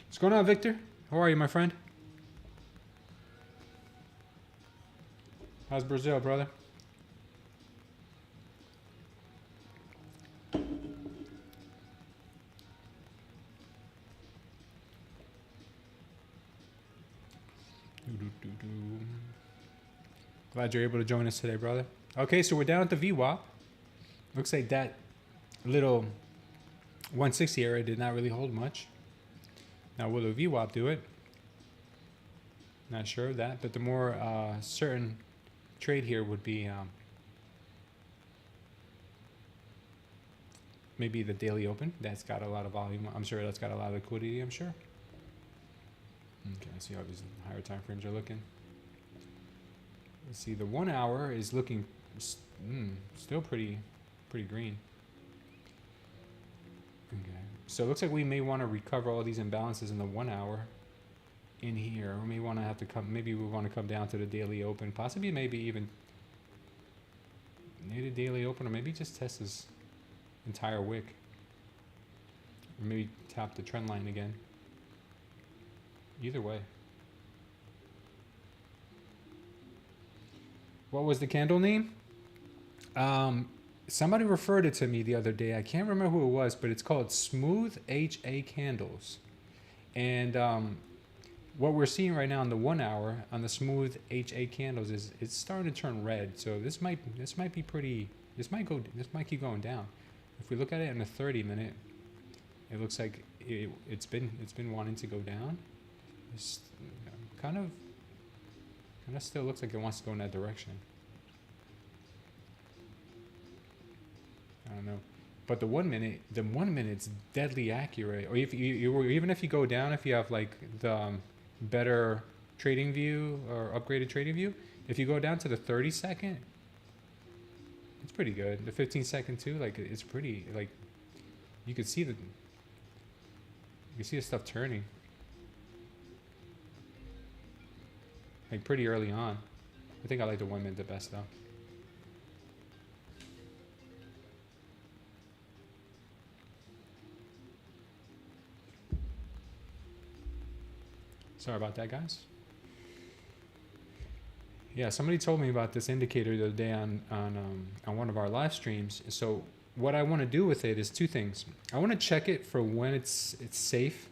What's going on, Victor? How are you, my friend? How's Brazil, brother? Glad you're able to join us today, brother. Okay, so we're down at the VWAP. Looks like that little 160 area did not really hold much. Now, will the VWAP do it? Not sure of that, but the more certain trade here would be maybe the daily open. That's got a lot of volume. I'm sure that's got a lot of liquidity, I'm sure. Okay, I see how these higher time frames are looking. Let's see, the 1 hour is looking still pretty green. Okay, so it looks like we may want to recover all these imbalances in the 1 hour in here. We may want to have to come, maybe we want to come down to the daily open, possibly maybe even near the daily open, or maybe just test this entire wick. Or maybe tap the trend line again. Either way. What was the candle name? Somebody referred it to me the other day. I can't remember who it was, but it's called Smooth HA Candles. And what we're seeing right now in the 1 hour on the Smooth HA candles is it's starting to turn red. So this might be pretty. This might keep going down. If we look at it in a 30-minute, it looks like it's been wanting to go down. It's kind of still looks like it wants to go in that direction. I don't know, but the 1 minute's deadly accurate. Or if even if you go down, if you have like the better trading view or upgraded trading view, if you go down to the 30-second, it's pretty good. The 15-second too, like it's pretty, like you can see the stuff turning. Like pretty early on. I think I like the 1 minute the best though. Sorry about that, guys. Yeah, somebody told me about this indicator the other day on one of our live streams. So what I want to do with it is two things. I want to check it for when it's safe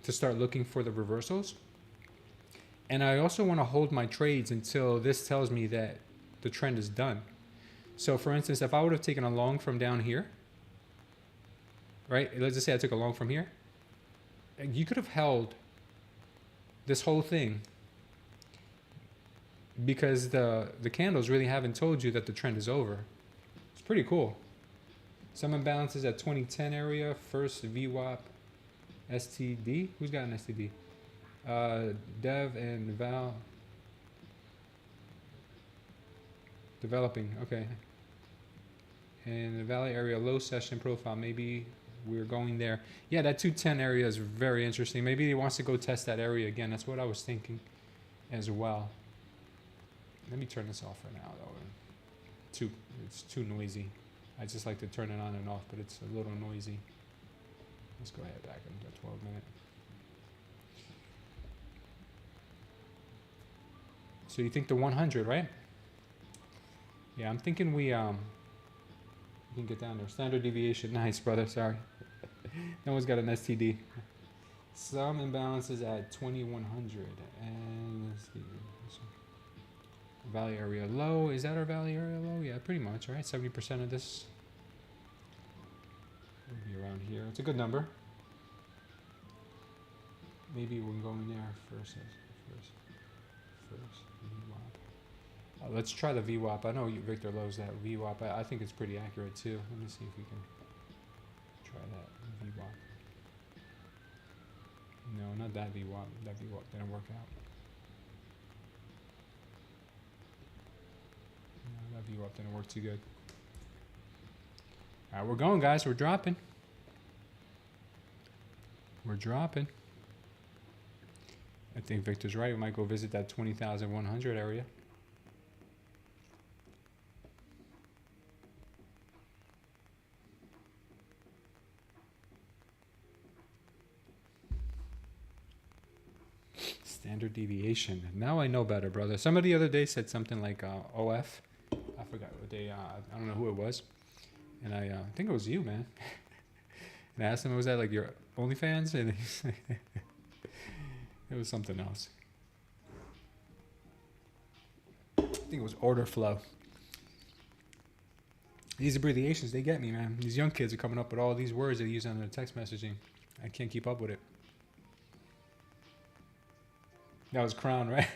to start looking for the reversals. And I also want to hold my trades until this tells me that the trend is done. So for instance, if I would have taken a long from down here, right? Let's just say I took a long from here. You could have held this whole thing because the candles really haven't told you that the trend is over. It's pretty cool. Some imbalances at 2010 area, first VWAP, STD. Who's got an STD? Dev and Val developing. Okay. And the Valley area low session profile. Maybe we're going there. Yeah, that 210 area is very interesting. Maybe he wants to go test that area again. That's what I was thinking as well. Let me turn this off for now though. It's too noisy. I just like to turn it on and off, but it's a little noisy. Let's go ahead back into the 12-minute. So you think the 100, right? Yeah, I'm thinking we can get down there. Standard deviation, nice, brother. Sorry, no one's got an STD. Some imbalances at 2100, and let's see. Valley area low. Is that our valley area low? Yeah, pretty much, right? 70% of this. Maybe around here. It's a good number. Maybe we're going there first. First VWAP. Let's try the VWAP. I know Victor loves that VWAP. I think it's pretty accurate too. Let me see if we can try that VWAP. No, not that VWAP. That VWAP didn't work out. No, that VWAP didn't work too good. All right, we're going, guys. We're dropping. We're dropping. I think Victor's right. We might go visit that 20,100 area. Standard deviation. Now I know better, brother. Somebody the other day said something like OF. I forgot what they, I don't know who it was. And I think it was you, man. And I asked him, was that like your OnlyFans? And it was something else. I think it was order flow. These abbreviations, they get me, man. These young kids are coming up with all these words they use on their text messaging. I can't keep up with it. That was Crown, right?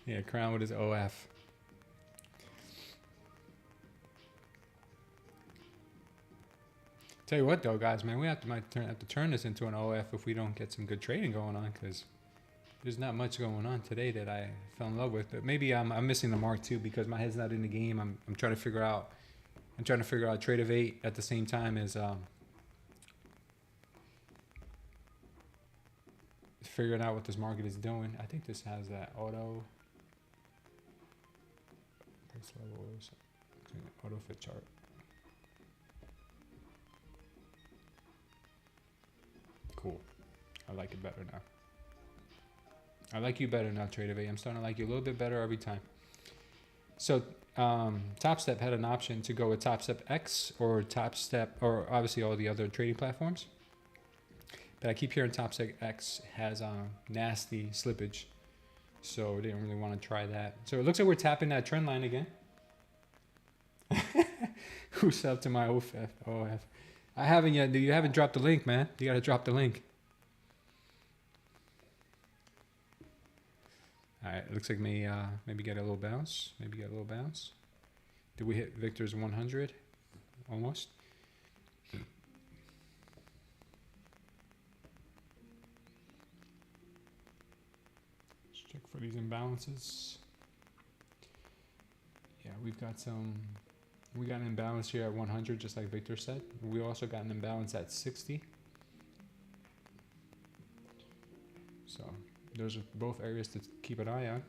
Yeah, Crown with his OF. Tell you what, though, guys, man, we have to turn this into an OF if we don't get some good trading going on, because there's not much going on today that I fell in love with. But maybe I'm missing the mark too, because my head's not in the game. I'm trying to figure out. I'm trying to figure out Tradeify at the same time as figuring out what this market is doing. I think this has that auto price levels, auto fit chart. Cool. I like it better now. I like you better now, Tradeify. I'm starting to like you a little bit better every time. So TopStep had an option to go with TopStep X or TopStep, or obviously all the other trading platforms. But I keep hearing TopStep X has nasty slippage. So I didn't really want to try that. So it looks like we're tapping that trend line again. Who's up to my OF? I haven't yet. You haven't dropped the link, man. You got to drop the link. All right. It looks like maybe get a little bounce. Maybe get a little bounce. Did we hit Victor's 100? Almost. Let's check for these imbalances. Yeah, we've got some. We got an imbalance here at 100, just like Victor said. We also got an imbalance at 60. So those are both areas to keep an eye on.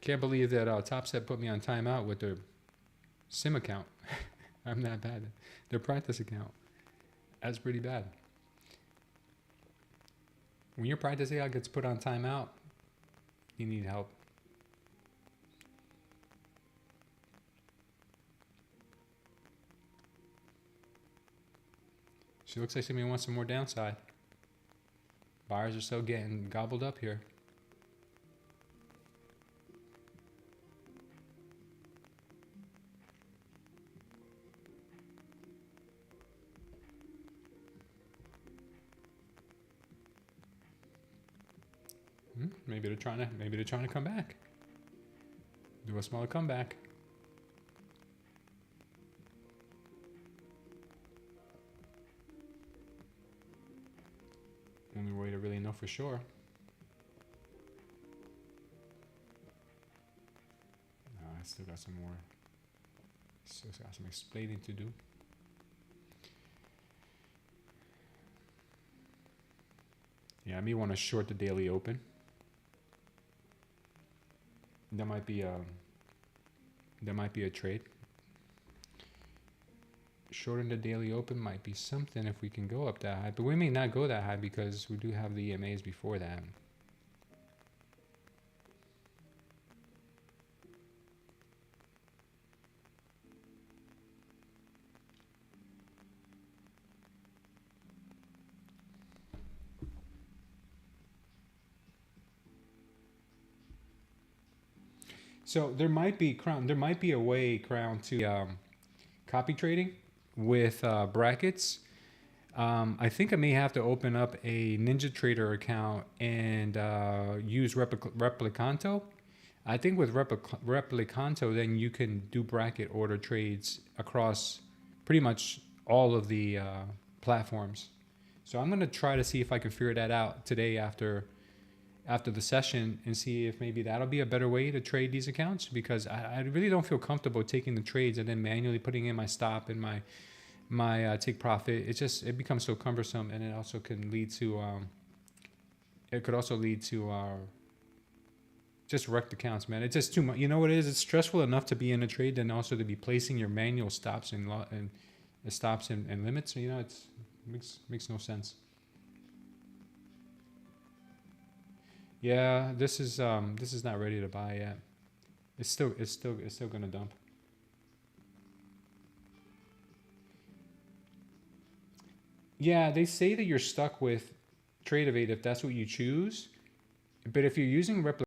Can't believe that TopStep put me on timeout with their SIM account. I'm that bad. Their practice account. That's pretty bad. When your practice account gets put on timeout, you need help. She looks like somebody wants some more downside. Buyers are still getting gobbled up here. Maybe they're trying to come back. Do a smaller comeback. Only way to really know for sure. I still got some more. Still got some explaining to do. Yeah, I may want to short the daily open. That might be a trade. Shorting the daily open might be something if we can go up that high, but we may not go that high because we do have the EMAs before that. So there might be a way, Crown, to copy trading with brackets. I think I may have to open up a NinjaTrader account and use Replicanto. I think with Replicanto, then you can do bracket order trades across pretty much all of the platforms. So I'm gonna try to see if I can figure that out today after the session and see if maybe that'll be a better way to trade these accounts, because I really don't feel comfortable taking the trades and then manually putting in my stop and my take profit. It becomes so cumbersome, and it also can lead to just wrecked accounts, man. It's just too much. You know what it is? It's stressful enough to be in a trade, then also to be placing your manual stops and stops and limits. You know, it makes no sense. Yeah, this is not ready to buy yet. It's still gonna dump. Yeah, they say that you're stuck with Tradeify if that's what you choose, but if you're using